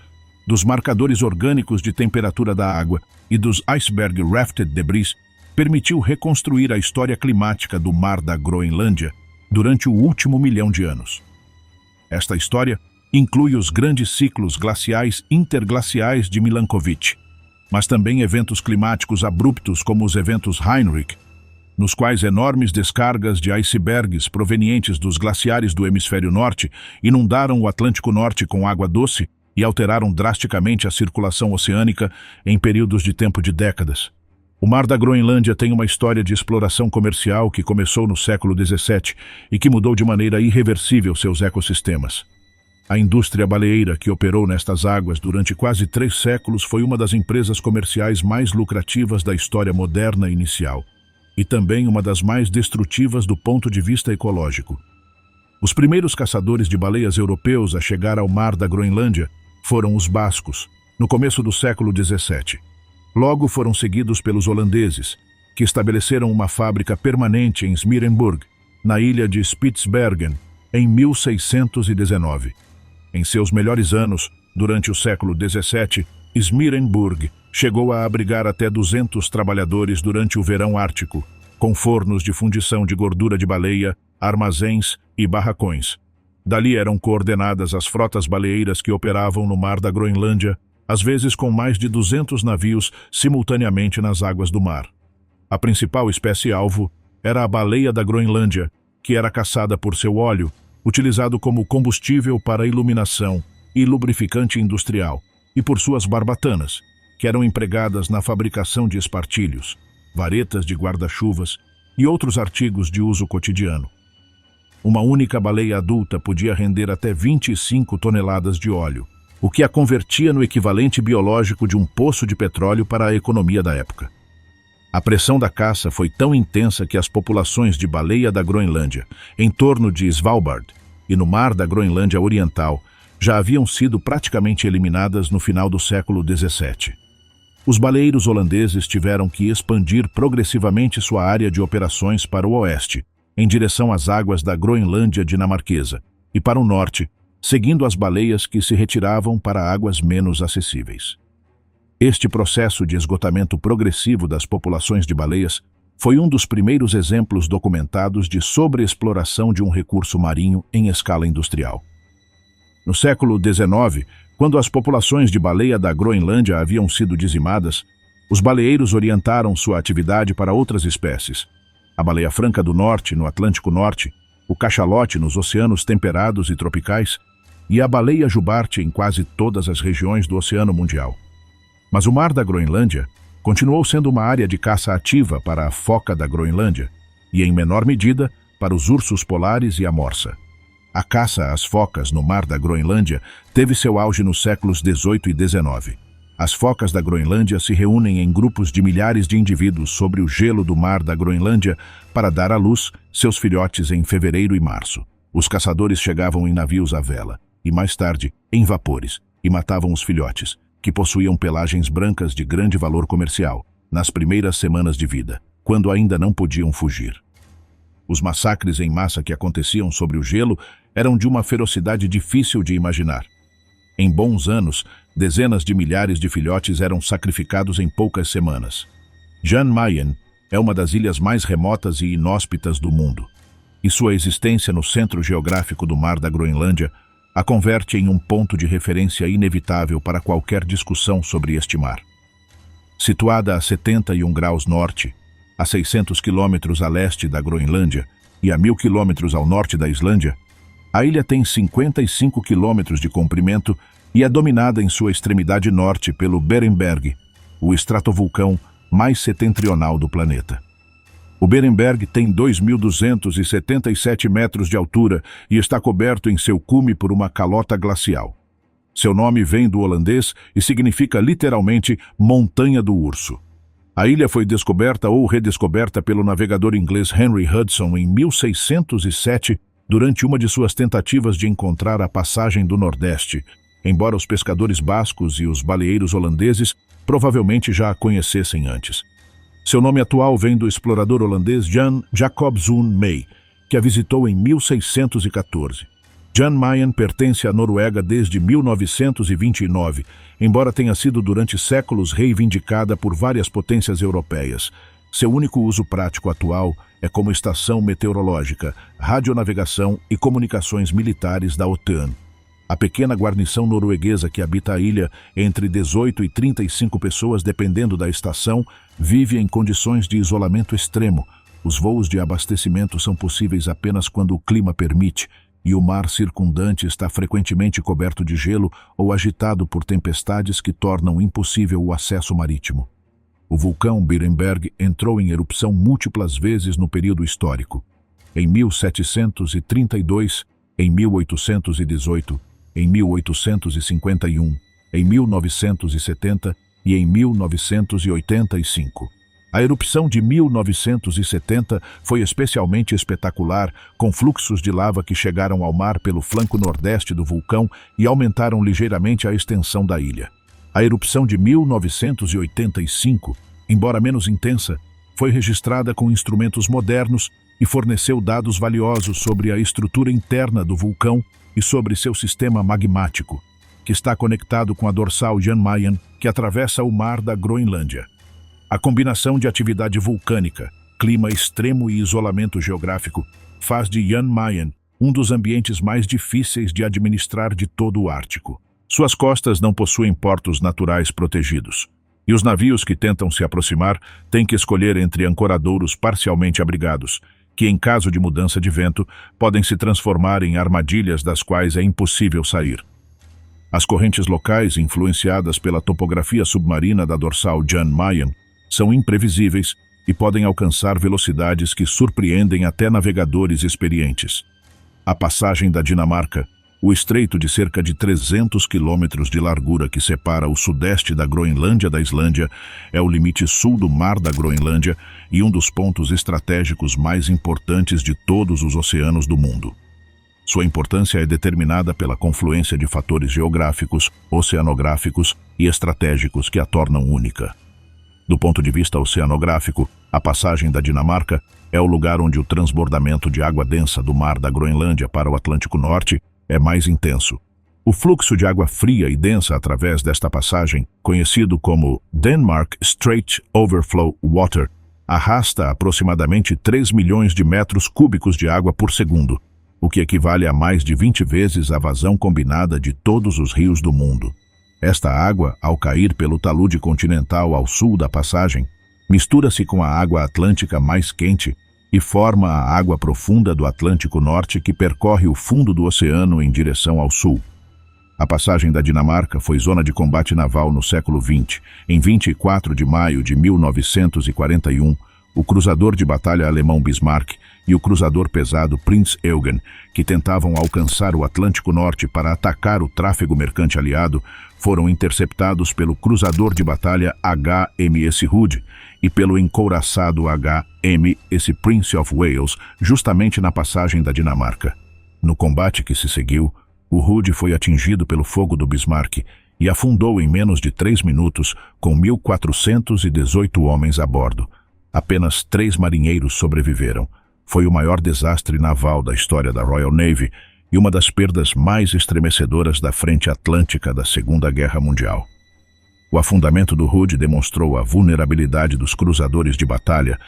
dos marcadores orgânicos de temperatura da água e dos iceberg rafted debris permitiu reconstruir a história climática do Mar da Groenlândia durante o último milhão de anos. Esta história inclui os grandes ciclos glaciais interglaciais de Milankovitch, mas também eventos climáticos abruptos como os eventos Heinrich, nos quais enormes descargas de icebergs provenientes dos glaciares do hemisfério norte inundaram o Atlântico Norte com água doce e alteraram drasticamente a circulação oceânica em períodos de tempo de décadas. O Mar da Groenlândia tem uma história de exploração comercial que começou no século XVII e que mudou de maneira irreversível seus ecossistemas. A indústria baleeira que operou nestas águas durante quase 3 séculos foi uma das empresas comerciais mais lucrativas da história moderna inicial, e também uma das mais destrutivas do ponto de vista ecológico. Os primeiros caçadores de baleias europeus a chegar ao Mar da Groenlândia foram os bascos, no começo do século XVII. Logo foram seguidos pelos holandeses, que estabeleceram uma fábrica permanente em Smeerenburg, na ilha de Spitsbergen, em 1619. Em seus melhores anos, durante o século XVII, Smeerenburg chegou a abrigar até 200 trabalhadores durante o verão ártico, com fornos de fundição de gordura de baleia, armazéns e barracões. Dali eram coordenadas as frotas baleeiras que operavam no Mar da Groenlândia, às vezes com mais de 200 navios simultaneamente nas águas do mar. A principal espécie-alvo era a baleia da Groenlândia, que era caçada por seu óleo, utilizado como combustível para iluminação e lubrificante industrial, e por suas barbatanas, que eram empregadas na fabricação de espartilhos, varetas de guarda-chuvas e outros artigos de uso cotidiano. Uma única baleia adulta podia render até 25 toneladas de óleo, o que a convertia no equivalente biológico de um poço de petróleo para a economia da época. A pressão da caça foi tão intensa que as populações de baleia da Groenlândia, em torno de Svalbard e no mar da Groenlândia Oriental, já haviam sido praticamente eliminadas no final do século XVII. Os baleeiros holandeses tiveram que expandir progressivamente sua área de operações para o oeste, em direção às águas da Groenlândia dinamarquesa, e para o norte, seguindo as baleias que se retiravam para águas menos acessíveis. Este processo de esgotamento progressivo das populações de baleias foi um dos primeiros exemplos documentados de sobreexploração de um recurso marinho em escala industrial. No século XIX, quando as populações de baleia da Groenlândia haviam sido dizimadas, os baleeiros orientaram sua atividade para outras espécies. A baleia franca do norte, no Atlântico Norte, o cachalote nos oceanos temperados e tropicais, e a baleia jubarte em quase todas as regiões do Oceano Mundial. Mas o mar da Groenlândia continuou sendo uma área de caça ativa para a foca da Groenlândia e, em menor medida, para os ursos polares e a morsa. A caça às focas no mar da Groenlândia teve seu auge nos séculos XVIII e XIX. As focas da Groenlândia se reúnem em grupos de milhares de indivíduos sobre o gelo do mar da Groenlândia para dar à luz seus filhotes em fevereiro e março. Os caçadores chegavam em navios à vela e, mais tarde, em vapores, e matavam os filhotes, que possuíam pelagens brancas de grande valor comercial, nas primeiras semanas de vida, quando ainda não podiam fugir. Os massacres em massa que aconteciam sobre o gelo eram de uma ferocidade difícil de imaginar. Em bons anos, dezenas de milhares de filhotes eram sacrificados em poucas semanas. Jan Mayen é uma das ilhas mais remotas e inóspitas do mundo, e sua existência no centro geográfico do mar da Groenlândia a converte em um ponto de referência inevitável para qualquer discussão sobre este mar. Situada a 71 graus norte, a 600 quilômetros a leste da Groenlândia e a 1.000 quilômetros ao norte da Islândia, a ilha tem 55 quilômetros de comprimento e é dominada em sua extremidade norte pelo Berenberg, o estratovulcão mais setentrional do planeta. O Berenberg tem 2.277 metros de altura e está coberto em seu cume por uma calota glacial. Seu nome vem do holandês e significa literalmente Montanha do Urso. A ilha foi descoberta ou redescoberta pelo navegador inglês Henry Hudson em 1607, durante uma de suas tentativas de encontrar a passagem do Nordeste, embora os pescadores bascos e os baleeiros holandeses provavelmente já a conhecessem antes. Seu nome atual vem do explorador holandês Jan Jacobzoon May, que a visitou em 1614. Jan Mayen pertence à Noruega desde 1929, embora tenha sido durante séculos reivindicada por várias potências europeias. Seu único uso prático atual é como estação meteorológica, radionavegação e comunicações militares da OTAN. A pequena guarnição norueguesa que habita a ilha, entre 18 e 35 pessoas dependendo da estação, vive em condições de isolamento extremo. Os voos de abastecimento são possíveis apenas quando o clima permite, e o mar circundante está frequentemente coberto de gelo ou agitado por tempestades que tornam impossível o acesso marítimo. O vulcão Berenberg entrou em erupção múltiplas vezes no período histórico. Em 1732, em 1818, em 1851, em 1970 e em 1985. A erupção de 1970 foi especialmente espetacular, com fluxos de lava que chegaram ao mar pelo flanco nordeste do vulcão e aumentaram ligeiramente a extensão da ilha. A erupção de 1985, embora menos intensa, foi registrada com instrumentos modernos e forneceu dados valiosos sobre a estrutura interna do vulcão e sobre seu sistema magmático, que está conectado com a dorsal Jan Mayen, que atravessa o mar da Groenlândia. A combinação de atividade vulcânica, clima extremo e isolamento geográfico faz de Jan Mayen um dos ambientes mais difíceis de administrar de todo o Ártico. Suas costas não possuem portos naturais protegidos, e os navios que tentam se aproximar têm que escolher entre ancoradouros parcialmente abrigados, que, em caso de mudança de vento, podem se transformar em armadilhas das quais é impossível sair. As correntes locais, influenciadas pela topografia submarina da dorsal Jan Mayen, são imprevisíveis e podem alcançar velocidades que surpreendem até navegadores experientes. A passagem da Dinamarca, O estreito de cerca de 300 quilômetros de largura que separa o sudeste da Groenlândia da Islândia é o limite sul do Mar da Groenlândia e um dos pontos estratégicos mais importantes de todos os oceanos do mundo. Sua importância é determinada pela confluência de fatores geográficos, oceanográficos e estratégicos que a tornam única. Do ponto de vista oceanográfico, a passagem da Dinamarca é o lugar onde o transbordamento de água densa do Mar da Groenlândia para o Atlântico Norte é mais intenso. O fluxo de água fria e densa através desta passagem, conhecido como Denmark Strait Overflow Water, arrasta aproximadamente 3 milhões de metros cúbicos de água por segundo, o que equivale a mais de 20 vezes a vazão combinada de todos os rios do mundo. Esta água, ao cair pelo talude continental ao sul da passagem, mistura-se com a água atlântica mais quente e forma a água profunda do Atlântico Norte que percorre o fundo do oceano em direção ao sul. A passagem da Dinamarca foi zona de combate naval no século XX. Em 24 de maio de 1941, o cruzador de batalha alemão Bismarck e o cruzador pesado Prinz Eugen, que tentavam alcançar o Atlântico Norte para atacar o tráfego mercante aliado, foram interceptados pelo cruzador de batalha HMS Hood e pelo encouraçado HMS Prince of Wales, justamente na passagem da Dinamarca. No combate que se seguiu, o Hood foi atingido pelo fogo do Bismarck e afundou em menos de 3 minutos, com 1.418 homens a bordo. Apenas 3 marinheiros sobreviveram. Foi o maior desastre naval da história da Royal Navy e uma das perdas mais estremecedoras da frente atlântica da Segunda Guerra Mundial. O afundamento do Hood demonstrou a vulnerabilidade dos cruzadores de batalha,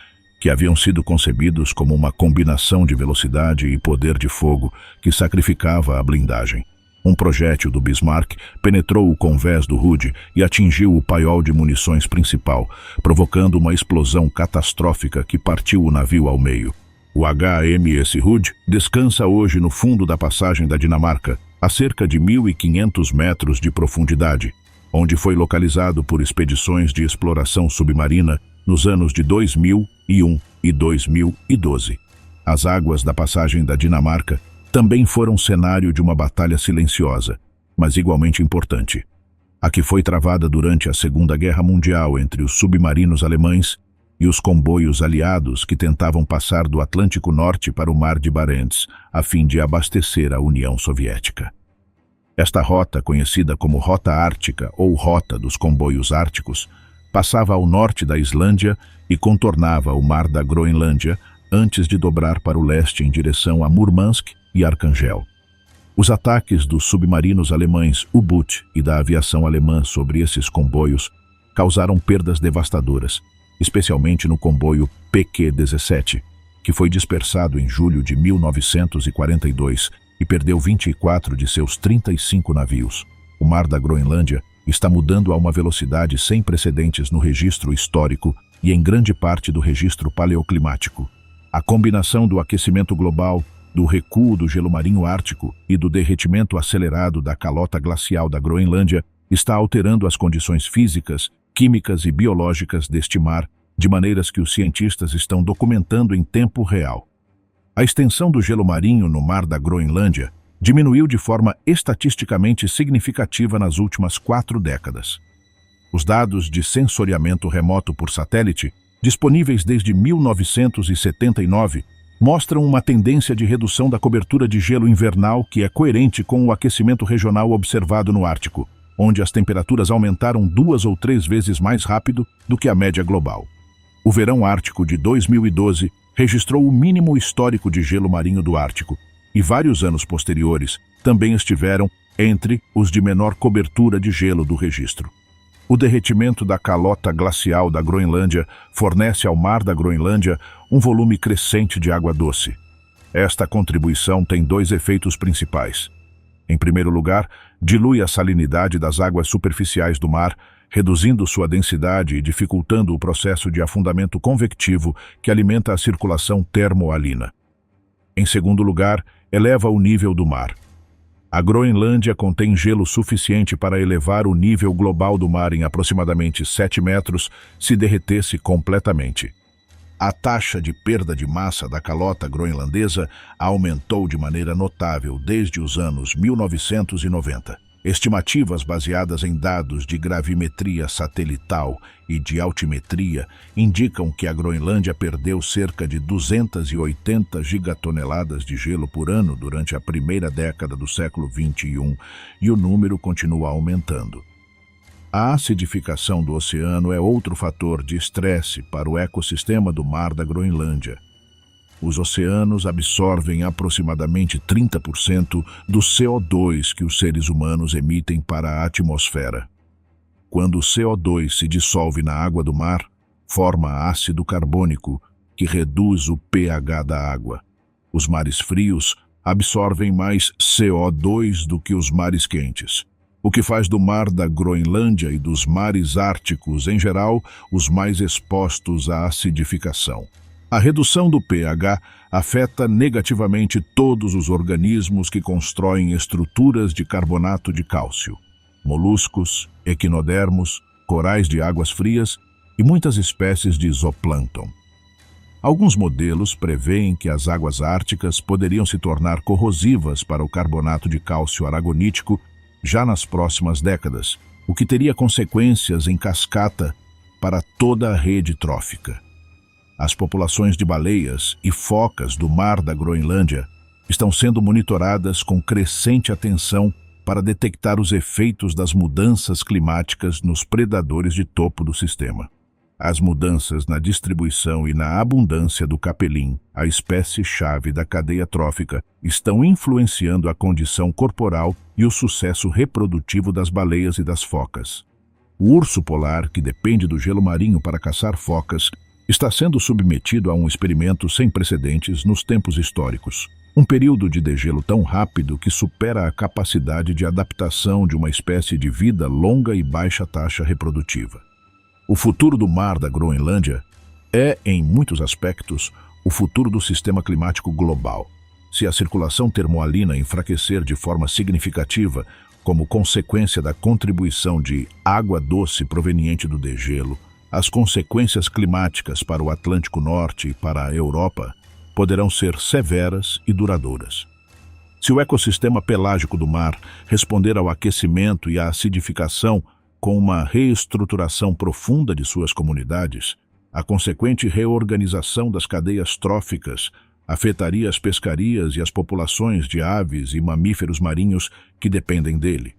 que haviam sido concebidos como uma combinação de velocidade e poder de fogo que sacrificava a blindagem. Um projétil do Bismarck penetrou o convés do Hood e atingiu o paiol de munições principal, provocando uma explosão catastrófica que partiu o navio ao meio. O HMS Hood descansa hoje no fundo da passagem da Dinamarca, a cerca de 1.500 metros de profundidade, onde foi localizado por expedições de exploração submarina nos anos de 2001 e 2012. As águas da passagem da Dinamarca também foram cenário de uma batalha silenciosa, mas igualmente importante. A que foi travada durante a Segunda Guerra Mundial entre os submarinos alemães e os comboios aliados que tentavam passar do Atlântico Norte para o Mar de Barents, a fim de abastecer a União Soviética. Esta rota, conhecida como Rota Ártica ou Rota dos Comboios Árticos, passava ao norte da Islândia e contornava o Mar da Groenlândia antes de dobrar para o leste em direção a Murmansk e Arcangel. Os ataques dos submarinos alemães U-Boot e da aviação alemã sobre esses comboios causaram perdas devastadoras, especialmente no comboio PQ-17, que foi dispersado em julho de 1942 e perdeu 24 de seus 35 navios. O Mar da Groenlândia está mudando a uma velocidade sem precedentes no registro histórico e em grande parte do registro paleoclimático. A combinação do aquecimento global, do recuo do gelo marinho ártico e do derretimento acelerado da calota glacial da Groenlândia está alterando as condições físicas, químicas e biológicas deste mar, de maneiras que os cientistas estão documentando em tempo real. A extensão do gelo marinho no Mar da Groenlândia diminuiu de forma estatisticamente significativa nas últimas 4 décadas. Os dados de sensoriamento remoto por satélite, disponíveis desde 1979, mostram uma tendência de redução da cobertura de gelo invernal que é coerente com o aquecimento regional observado no Ártico, onde as temperaturas aumentaram 2 ou 3 vezes mais rápido do que a média global. O verão ártico de 2012 registrou o mínimo histórico de gelo marinho do Ártico, e vários anos posteriores também estiveram entre os de menor cobertura de gelo do registro. O derretimento da calota glacial da Groenlândia fornece ao Mar da Groenlândia um volume crescente de água doce. Esta contribuição tem 2 efeitos principais. Em primeiro lugar, dilui a salinidade das águas superficiais do mar, reduzindo sua densidade e dificultando o processo de afundamento convectivo que alimenta a circulação termoalina. Em segundo lugar, eleva o nível do mar. A Groenlândia contém gelo suficiente para elevar o nível global do mar em aproximadamente 7 metros se derretesse completamente. a taxa de perda de massa da calota groenlandesa aumentou de maneira notável desde os anos 1990. Estimativas baseadas em dados de gravimetria satelital e de altimetria indicam que a Groenlândia perdeu cerca de 280 gigatoneladas de gelo por ano durante a primeira década do século XXI, e o número continua aumentando. A acidificação do oceano é outro fator de estresse para o ecossistema do Mar da Groenlândia. Os oceanos absorvem aproximadamente 30% do CO2 que os seres humanos emitem para a atmosfera. Quando o CO2 se dissolve na água do mar, forma ácido carbônico, que reduz o pH da água. Os mares frios absorvem mais CO2 do que os mares quentes, o que faz do Mar da Groenlândia e dos mares árticos, em geral, os mais expostos à acidificação. A redução do pH afeta negativamente todos os organismos que constroem estruturas de carbonato de cálcio: moluscos, equinodermos, corais de águas frias e muitas espécies de zooplâncton. Alguns modelos prevêem que as águas árticas poderiam se tornar corrosivas para o carbonato de cálcio aragonítico já nas próximas décadas, o que teria consequências em cascata para toda a rede trófica. As populações de baleias e focas do Mar da Groenlândia estão sendo monitoradas com crescente atenção para detectar os efeitos das mudanças climáticas nos predadores de topo do sistema. As mudanças na distribuição e na abundância do capelim, a espécie-chave da cadeia trófica, estão influenciando a condição corporal e o sucesso reprodutivo das baleias e das focas. O urso polar, que depende do gelo marinho para caçar focas, está sendo submetido a um experimento sem precedentes nos tempos históricos. Um período de degelo tão rápido que supera a capacidade de adaptação de uma espécie de vida longa e baixa taxa reprodutiva. O futuro do Mar da Groenlândia é, em muitos aspectos, o futuro do sistema climático global. Se a circulação termoalina enfraquecer de forma significativa, como consequência da contribuição de água doce proveniente do degelo, as consequências climáticas para o Atlântico Norte e para a Europa poderão ser severas e duradouras. Se o ecossistema pelágico do mar responder ao aquecimento e à acidificação com uma reestruturação profunda de suas comunidades, a consequente reorganização das cadeias tróficas afetaria as pescarias e as populações de aves e mamíferos marinhos que dependem dele.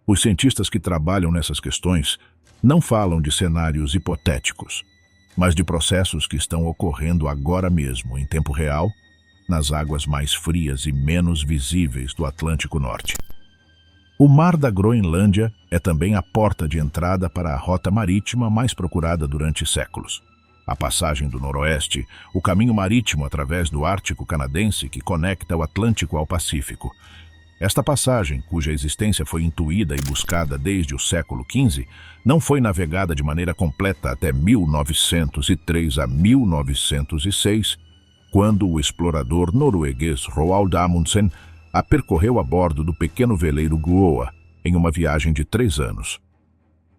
Os cientistas que trabalham nessas questões não falam de cenários hipotéticos, mas de processos que estão ocorrendo agora mesmo, em tempo real, nas águas mais frias e menos visíveis do Atlântico Norte. O Mar da Groenlândia é também a porta de entrada para a rota marítima mais procurada durante séculos. A passagem do Noroeste, o caminho marítimo através do Ártico canadense que conecta o Atlântico ao Pacífico. Esta passagem, cuja existência foi intuída e buscada desde o século XV, não foi navegada de maneira completa até 1903 a 1906, quando o explorador norueguês Roald Amundsen a percorreu a bordo do pequeno veleiro Groa, em uma viagem de 3 anos.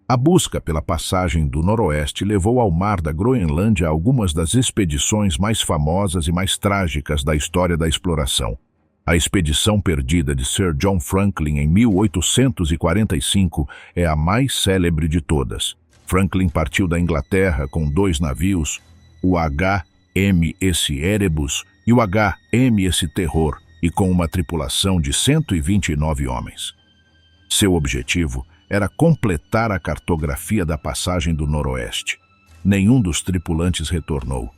A busca pela passagem do Noroeste levou ao Mar da Groenlândia algumas das expedições mais famosas e mais trágicas da história da exploração. A expedição perdida de Sir John Franklin em 1845 é a mais célebre de todas. Franklin partiu da Inglaterra com 2 navios, o HMS Erebus e o HMS Terror, e com uma tripulação de 129 homens. Seu objetivo era completar a cartografia da passagem do Noroeste. Nenhum dos tripulantes retornou.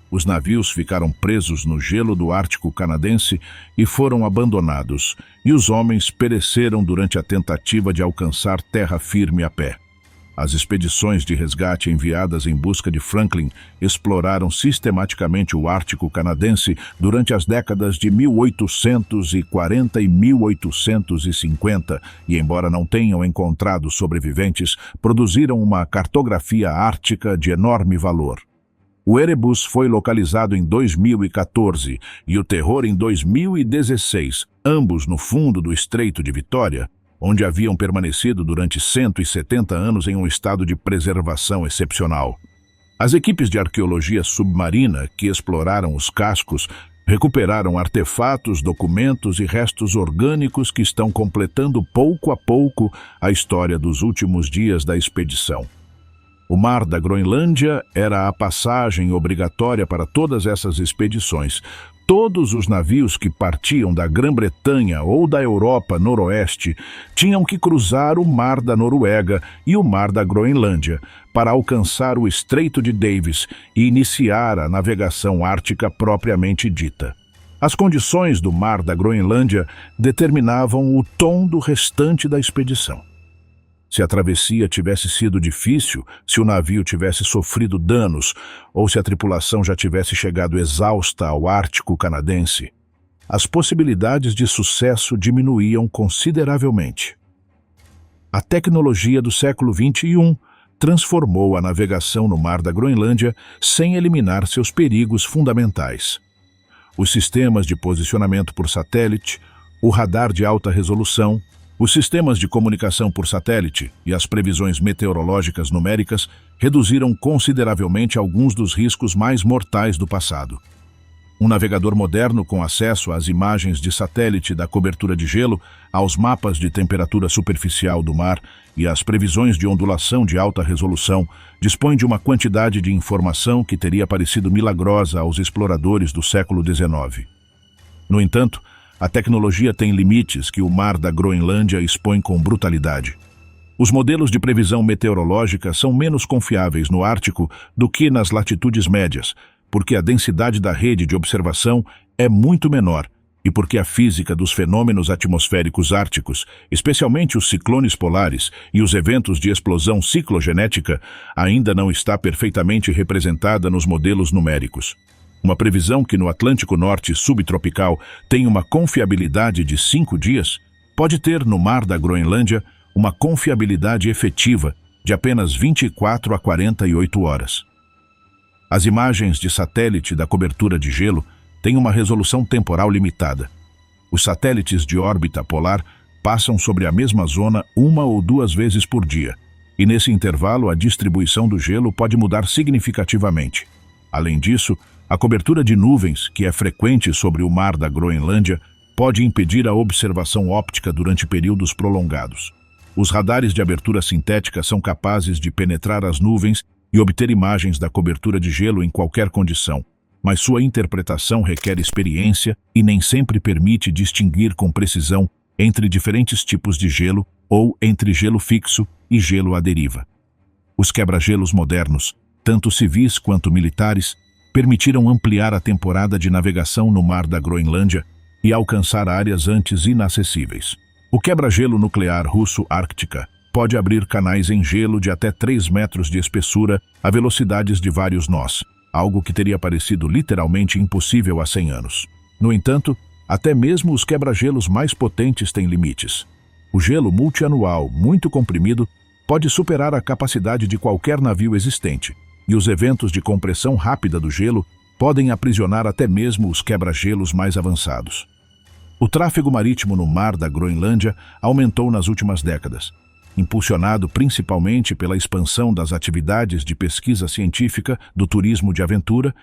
Os navios ficaram presos no gelo do Ártico canadense e foram abandonados, e os homens pereceram durante a tentativa de alcançar terra firme a pé. As expedições de resgate enviadas em busca de Franklin exploraram sistematicamente o Ártico canadense durante as décadas de 1840 e 1850 e, embora não tenham encontrado sobreviventes, produziram uma cartografia ártica de enorme valor. O Erebus foi localizado em 2014 e o Terror em 2016, ambos no fundo do Estreito de Vitória, onde haviam permanecido durante 170 anos em um estado de preservação excepcional. As equipes de arqueologia submarina que exploraram os cascos recuperaram artefatos, documentos e restos orgânicos que estão completando pouco a pouco a história dos últimos dias da expedição. O Mar da Groenlândia era a passagem obrigatória para todas essas expedições. Todos os navios que partiam da Grã-Bretanha ou da Europa Noroeste tinham que cruzar o Mar da Noruega e o Mar da Groenlândia para alcançar o Estreito de Davis e iniciar a navegação ártica propriamente dita. As condições do Mar da Groenlândia determinavam o tom do restante da expedição. Se a travessia tivesse sido difícil, se o navio tivesse sofrido danos ou se a tripulação já tivesse chegado exausta ao Ártico canadense, as possibilidades de sucesso diminuíam consideravelmente. A tecnologia do século XXI transformou a navegação no Mar da Groenlândia sem eliminar seus perigos fundamentais. Os sistemas de posicionamento por satélite, o radar de alta resolução, os sistemas de comunicação por satélite e as previsões meteorológicas numéricas reduziram consideravelmente alguns dos riscos mais mortais do passado. Um navegador moderno com acesso às imagens de satélite da cobertura de gelo, aos mapas de temperatura superficial do mar e às previsões de ondulação de alta resolução, dispõe de uma quantidade de informação que teria parecido milagrosa aos exploradores do século XIX. No entanto, a tecnologia tem limites que o Mar da Groenlândia expõe com brutalidade. Os modelos de previsão meteorológica são menos confiáveis no Ártico do que nas latitudes médias, porque a densidade da rede de observação é muito menor e porque a física dos fenômenos atmosféricos árticos, especialmente os ciclones polares e os eventos de explosão ciclogenética, ainda não está perfeitamente representada nos modelos numéricos. Uma previsão que no Atlântico Norte subtropical tem uma confiabilidade de 5 dias, pode ter no Mar da Groenlândia uma confiabilidade efetiva de apenas 24 a 48 horas. As imagens de satélite da cobertura de gelo têm uma resolução temporal limitada. Os satélites de órbita polar passam sobre a mesma zona 1 ou 2 vezes por dia, e nesse intervalo a distribuição do gelo pode mudar significativamente. Além disso, a cobertura de nuvens, que é frequente sobre o Mar da Groenlândia, pode impedir a observação óptica durante períodos prolongados. Os radares de abertura sintética são capazes de penetrar as nuvens e obter imagens da cobertura de gelo em qualquer condição, mas sua interpretação requer experiência e nem sempre permite distinguir com precisão entre diferentes tipos de gelo ou entre gelo fixo e gelo à deriva. Os quebra-gelos modernos, tanto civis quanto militares, permitiram ampliar a temporada de navegação no Mar da Groenlândia e alcançar áreas antes inacessíveis. O quebra-gelo nuclear russo Árctica pode abrir canais em gelo de até 3 metros de espessura a velocidades de vários nós, algo que teria parecido literalmente impossível há 100 anos. No entanto, até mesmo os quebra-gelos mais potentes têm limites. O gelo multianual, muito comprimido, pode superar a capacidade de qualquer navio existente, e os eventos de compressão rápida do gelo podem aprisionar até mesmo os quebra-gelos mais avançados. O tráfego marítimo no Mar da Groenlândia aumentou nas últimas décadas, impulsionado principalmente pela expansão das atividades de pesquisa científica, do turismo de aventura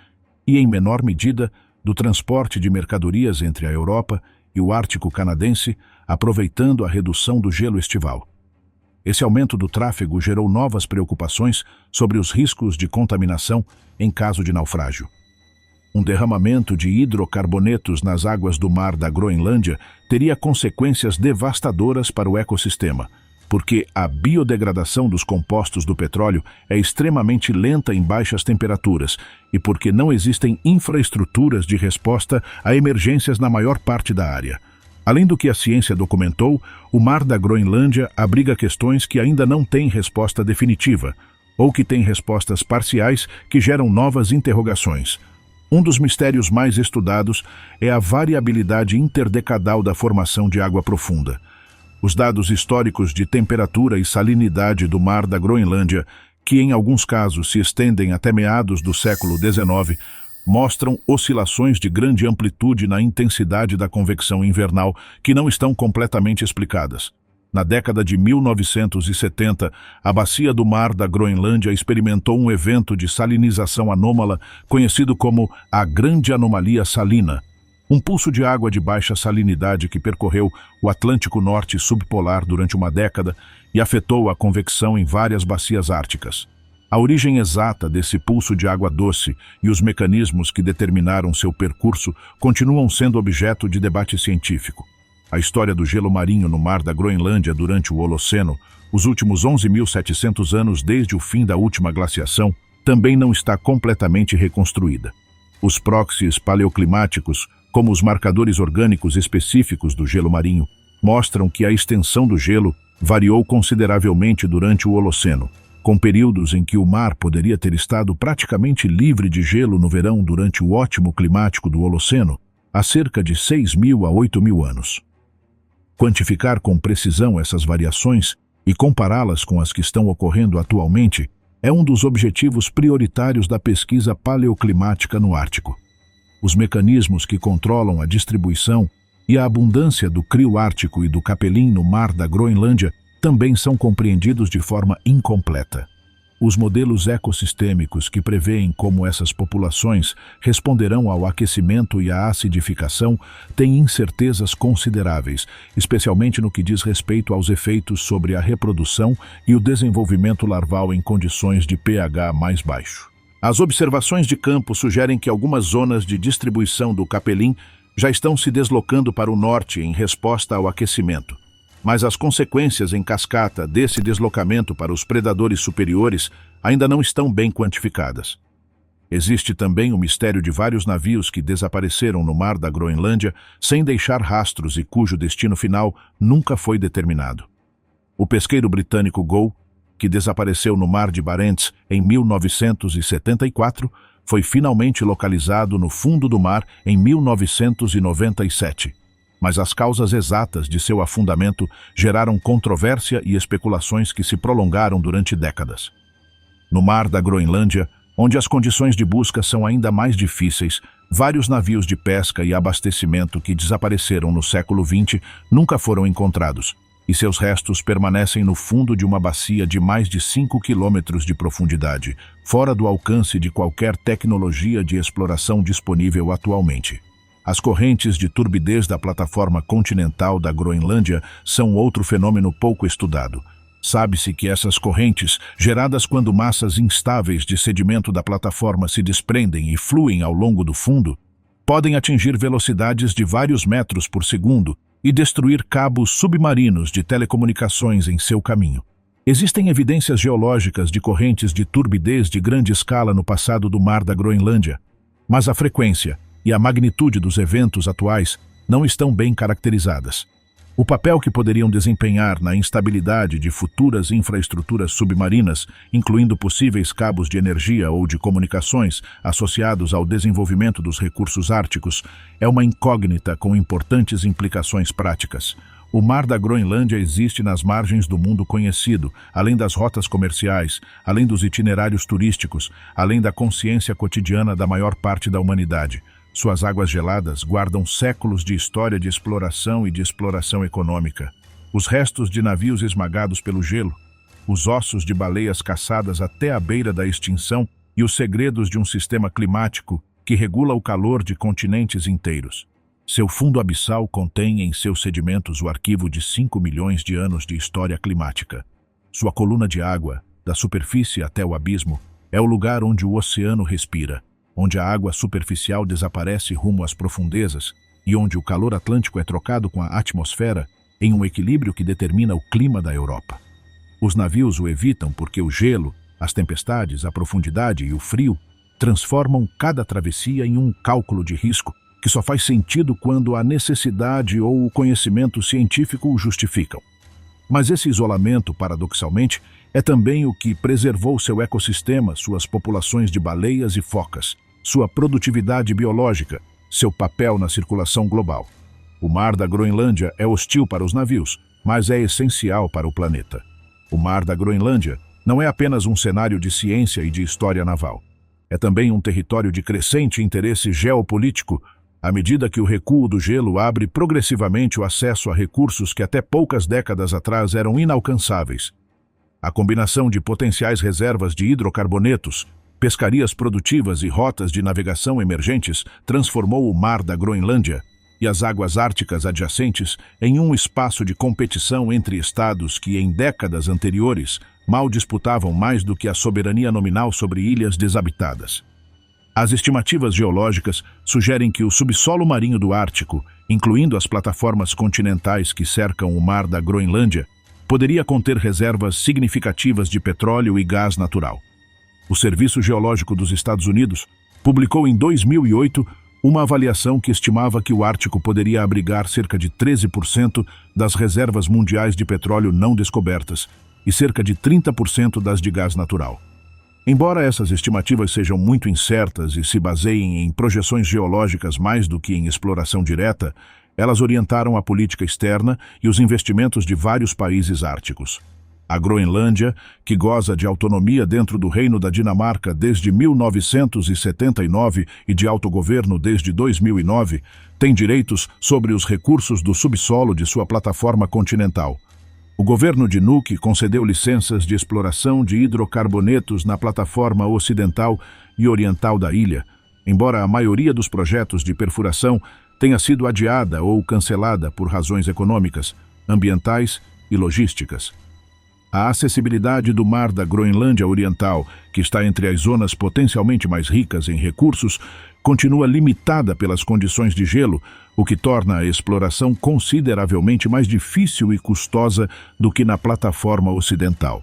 e, em menor medida, do transporte de mercadorias entre a Europa e o Ártico canadense, aproveitando a redução do gelo estival. Esse aumento do tráfego gerou novas preocupações sobre os riscos de contaminação em caso de naufrágio. Um derramamento de hidrocarbonetos nas águas do Mar da Groenlândia teria consequências devastadoras para o ecossistema, porque a biodegradação dos compostos do petróleo é extremamente lenta em baixas temperaturas e porque não existem infraestruturas de resposta a emergências na maior parte da área. Além do que a ciência documentou, o Mar da Groenlândia abriga questões que ainda não têm resposta definitiva, ou que têm respostas parciais que geram novas interrogações. Um dos mistérios mais estudados é a variabilidade interdecadal da formação de água profunda. Os dados históricos de temperatura e salinidade do Mar da Groenlândia, que em alguns casos se estendem até meados do século XIX, mostram oscilações de grande amplitude na intensidade da convecção invernal que não estão completamente explicadas. Na década de 1970, a bacia do mar da Groenlândia experimentou um evento de salinização anômala conhecido como a Grande Anomalia Salina, um pulso de água de baixa salinidade que percorreu o Atlântico Norte subpolar durante uma década e afetou a convecção em várias bacias árticas. A origem exata desse pulso de água doce e os mecanismos que determinaram seu percurso continuam sendo objeto de debate científico. A história do gelo marinho no mar da Groenlândia durante o Holoceno, os últimos 11.700 anos desde o fim da última glaciação, também não está completamente reconstruída. Os proxies paleoclimáticos, como os marcadores orgânicos específicos do gelo marinho, mostram que a extensão do gelo variou consideravelmente durante o Holoceno, com períodos em que o mar poderia ter estado praticamente livre de gelo no verão durante o ótimo climático do Holoceno, há cerca de 6.000 a 8.000 anos. Quantificar com precisão essas variações e compará-las com as que estão ocorrendo atualmente é um dos objetivos prioritários da pesquisa paleoclimática no Ártico. Os mecanismos que controlam a distribuição e a abundância do crio ártico e do capelim no mar da Groenlândia também são compreendidos de forma incompleta. Os modelos ecossistêmicos que prevêem como essas populações responderão ao aquecimento e à acidificação têm incertezas consideráveis, especialmente no que diz respeito aos efeitos sobre a reprodução e o desenvolvimento larval em condições de pH mais baixo. As observações de campo sugerem que algumas zonas de distribuição do capelim já estão se deslocando para o norte em resposta ao aquecimento. Mas as consequências em cascata desse deslocamento para os predadores superiores ainda não estão bem quantificadas. Existe também o mistério de vários navios que desapareceram no mar da Groenlândia sem deixar rastros e cujo destino final nunca foi determinado. O pesqueiro britânico Gow, que desapareceu no mar de Barents em 1974, foi finalmente localizado no fundo do mar em 1997. Mas as causas exatas de seu afundamento geraram controvérsia e especulações que se prolongaram durante décadas. No mar da Groenlândia, onde as condições de busca são ainda mais difíceis, vários navios de pesca e abastecimento que desapareceram no século XX nunca foram encontrados, e seus restos permanecem no fundo de uma bacia de mais de 5 quilômetros de profundidade, fora do alcance de qualquer tecnologia de exploração disponível atualmente. As correntes de turbidez da plataforma continental da Groenlândia são outro fenômeno pouco estudado. Sabe-se que essas correntes, geradas quando massas instáveis de sedimento da plataforma se desprendem e fluem ao longo do fundo, podem atingir velocidades de vários metros por segundo e destruir cabos submarinos de telecomunicações em seu caminho. Existem evidências geológicas de correntes de turbidez de grande escala no passado do mar da Groenlândia, mas a frequência e a magnitude dos eventos atuais não estão bem caracterizadas. O papel que poderiam desempenhar na instabilidade de futuras infraestruturas submarinas, incluindo possíveis cabos de energia ou de comunicações associados ao desenvolvimento dos recursos árticos, é uma incógnita com importantes implicações práticas. O mar da Groenlândia existe nas margens do mundo conhecido, além das rotas comerciais, além dos itinerários turísticos, além da consciência cotidiana da maior parte da humanidade. Suas águas geladas guardam séculos de história de exploração e de exploração econômica. Os restos de navios esmagados pelo gelo, os ossos de baleias caçadas até a beira da extinção e os segredos de um sistema climático que regula o calor de continentes inteiros. Seu fundo abissal contém em seus sedimentos o arquivo de 5 milhões de anos de história climática. Sua coluna de água, da superfície até o abismo, é o lugar onde o oceano respira, onde a água superficial desaparece rumo às profundezas e onde o calor atlântico é trocado com a atmosfera em um equilíbrio que determina o clima da Europa. Os navios o evitam porque o gelo, as tempestades, a profundidade e o frio transformam cada travessia em um cálculo de risco que só faz sentido quando a necessidade ou o conhecimento científico o justificam. Mas esse isolamento, paradoxalmente, é também o que preservou seu ecossistema, suas populações de baleias e focas, sua produtividade biológica, seu papel na circulação global. O mar da Groenlândia é hostil para os navios, mas é essencial para o planeta. O mar da Groenlândia não é apenas um cenário de ciência e de história naval. É também um território de crescente interesse geopolítico, à medida que o recuo do gelo abre progressivamente o acesso a recursos que até poucas décadas atrás eram inalcançáveis. A combinação de potenciais reservas de hidrocarbonetos, pescarias produtivas e rotas de navegação emergentes transformou o mar da Groenlândia e as águas árticas adjacentes em um espaço de competição entre estados que, em décadas anteriores, mal disputavam mais do que a soberania nominal sobre ilhas desabitadas. As estimativas geológicas sugerem que o subsolo marinho do Ártico, incluindo as plataformas continentais que cercam o mar da Groenlândia, poderia conter reservas significativas de petróleo e gás natural. O Serviço Geológico dos Estados Unidos publicou em 2008 uma avaliação que estimava que o Ártico poderia abrigar cerca de 13% das reservas mundiais de petróleo não descobertas e cerca de 30% das de gás natural. Embora essas estimativas sejam muito incertas e se baseiem em projeções geológicas mais do que em exploração direta, elas orientaram a política externa e os investimentos de vários países árticos. A Groenlândia, que goza de autonomia dentro do Reino da Dinamarca desde 1979 e de autogoverno desde 2009, tem direitos sobre os recursos do subsolo de sua plataforma continental. O governo de Nuuk concedeu licenças de exploração de hidrocarbonetos na plataforma ocidental e oriental da ilha, embora a maioria dos projetos de perfuração tenha sido adiada ou cancelada por razões econômicas, ambientais e logísticas. A acessibilidade do mar da Groenlândia Oriental, que está entre as zonas potencialmente mais ricas em recursos, continua limitada pelas condições de gelo, o que torna a exploração consideravelmente mais difícil e custosa do que na plataforma ocidental.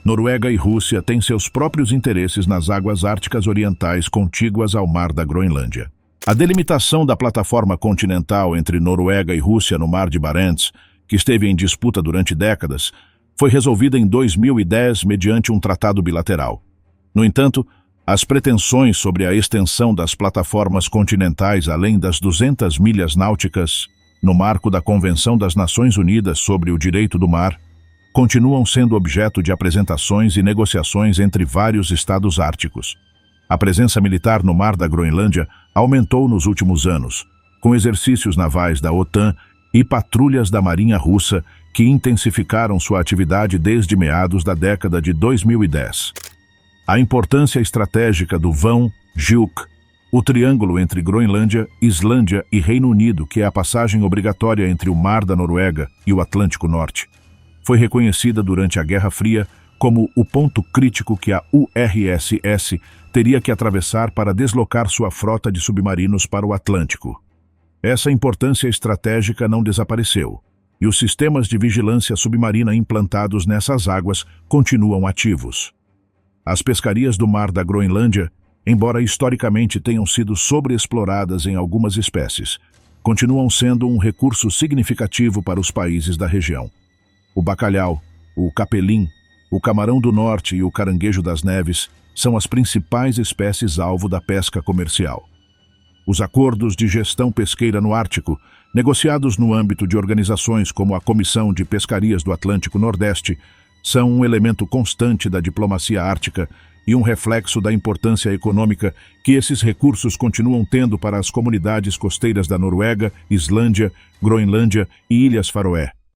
Noruega e Rússia têm seus próprios interesses nas águas árticas orientais contíguas ao mar da Groenlândia. A delimitação da plataforma continental entre Noruega e Rússia no Mar de Barents, que esteve em disputa durante décadas, foi resolvida em 2010 mediante um tratado bilateral. No entanto, as pretensões sobre a extensão das plataformas continentais além das 200 milhas náuticas, no marco da Convenção das Nações Unidas sobre o Direito do Mar, continuam sendo objeto de apresentações e negociações entre vários estados árticos. A presença militar no mar da Groenlândia aumentou nos últimos anos, com exercícios navais da OTAN e patrulhas da Marinha Russa que intensificaram sua atividade desde meados da década de 2010. A importância estratégica do vão Gjuuk, o triângulo entre Groenlândia, Islândia e Reino Unido, que é a passagem obrigatória entre o Mar da Noruega e o Atlântico Norte, foi reconhecida durante a Guerra Fria como o ponto crítico que a URSS teria que atravessar para deslocar sua frota de submarinos para o Atlântico. Essa importância estratégica não desapareceu, e os sistemas de vigilância submarina implantados nessas águas continuam ativos. As pescarias do mar da Groenlândia, embora historicamente tenham sido sobreexploradas em algumas espécies, continuam sendo um recurso significativo para os países da região. O bacalhau, o capelim, o camarão do norte e o caranguejo das neves são as principais espécies alvo da pesca comercial. Os acordos de gestão pesqueira no Ártico, negociados no âmbito de organizações como a Comissão de Pescarias do Atlântico Nordeste, são um elemento constante da diplomacia ártica e um reflexo da importância econômica que esses recursos continuam tendo para as comunidades costeiras da Noruega, Islândia, Groenlândia e Ilhas Faroé.